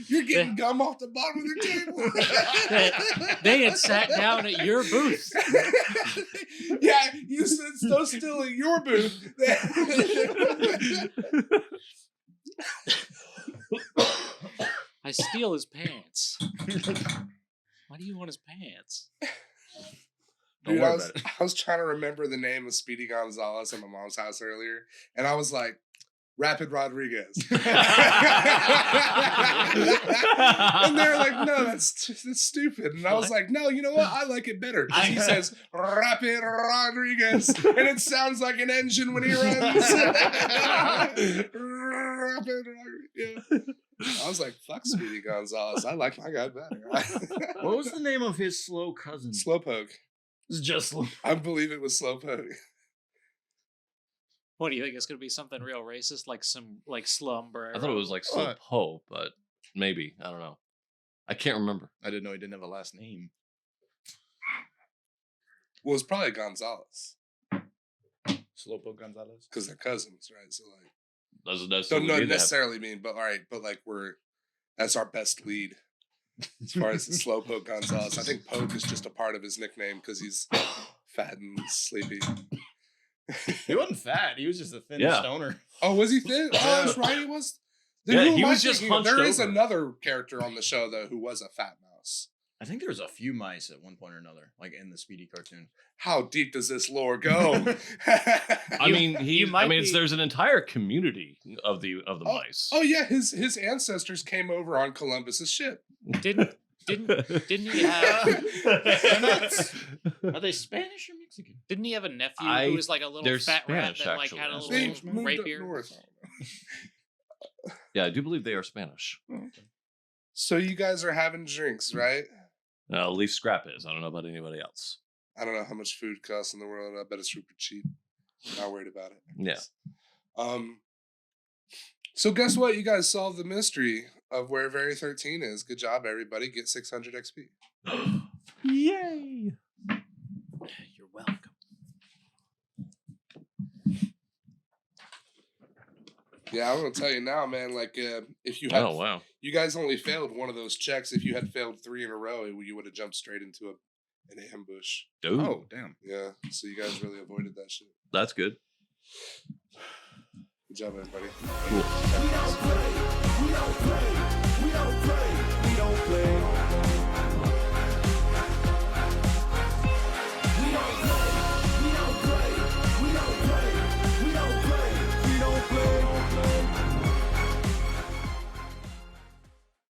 You're getting gum off the bottom of their table. They had sat down at your booth. Yeah, you stood so still in your booth. I steal his pants. Why do you want his pants? Dude, worry I about it. was trying to remember the name of Speedy Gonzalez at my mom's house earlier, and I was like, Rapid Rodriguez. And they're like, no, that's stupid. And I was like, no, you know what? I like it better. Because he says, Rapid Rodriguez. And it sounds like an engine when he runs. Rapid Rodriguez. Yeah. I was like, fuck Speedy Gonzalez. I like my guy better. What was the name of his slow cousin? Slowpoke. It's just slow. I believe it was Slowpoke. What do you think? It's gonna be something real racist, like some slumber? I thought it was like Slow Poe, but maybe. I don't know. I can't remember. I didn't know he didn't have a last name. Well, it's probably Gonzalez. Slowpoke Gonzalez. Because they're cousins, right? So like, That's don't necessarily mean, but all right, but like that's our best lead as far as the Slowpoke Gonzalez. I think Poke is just a part of his nickname because he's fat and sleepy. He wasn't fat. He was just a thin Yeah. stoner. Oh, was he thin? Oh, that's right. He was. Then Yeah, who he am I was just thinking of? hunched There is over. another character on the show though who was a fat mouse. I think there was a few mice at one point or another, like in the Speedy cartoon. How deep does this lore go? I mean, might there's an entire community of the oh, mice. oh yeah, his ancestors came over on Columbus's ship. Didn't he have Are they Spanish or Mexican? didn't he have a nephew I- who was like a little they're fat rat Spanish, that like had a actually. They little moved up rapier? north. Yeah, I do believe they are Spanish. So you guys are having drinks, right? At least Scrap is. I don't know about anybody else. I don't know how much food costs in the world. I bet it's super cheap. Not worried about it. Yeah. So guess what? You guys solved the mystery of where Very 13 is. Good job, everybody. Get 600 XP. Yay! You're welcome. Yeah, I'm gonna tell you now, man. Like, if you had, Oh wow. you guys only failed one of those checks. If you had failed 3 in a row, you would have jumped straight into an ambush. Dude, Oh, damn. Yeah, so you guys really avoided that shit. that's good. Good job, everybody. Cool. We don't play.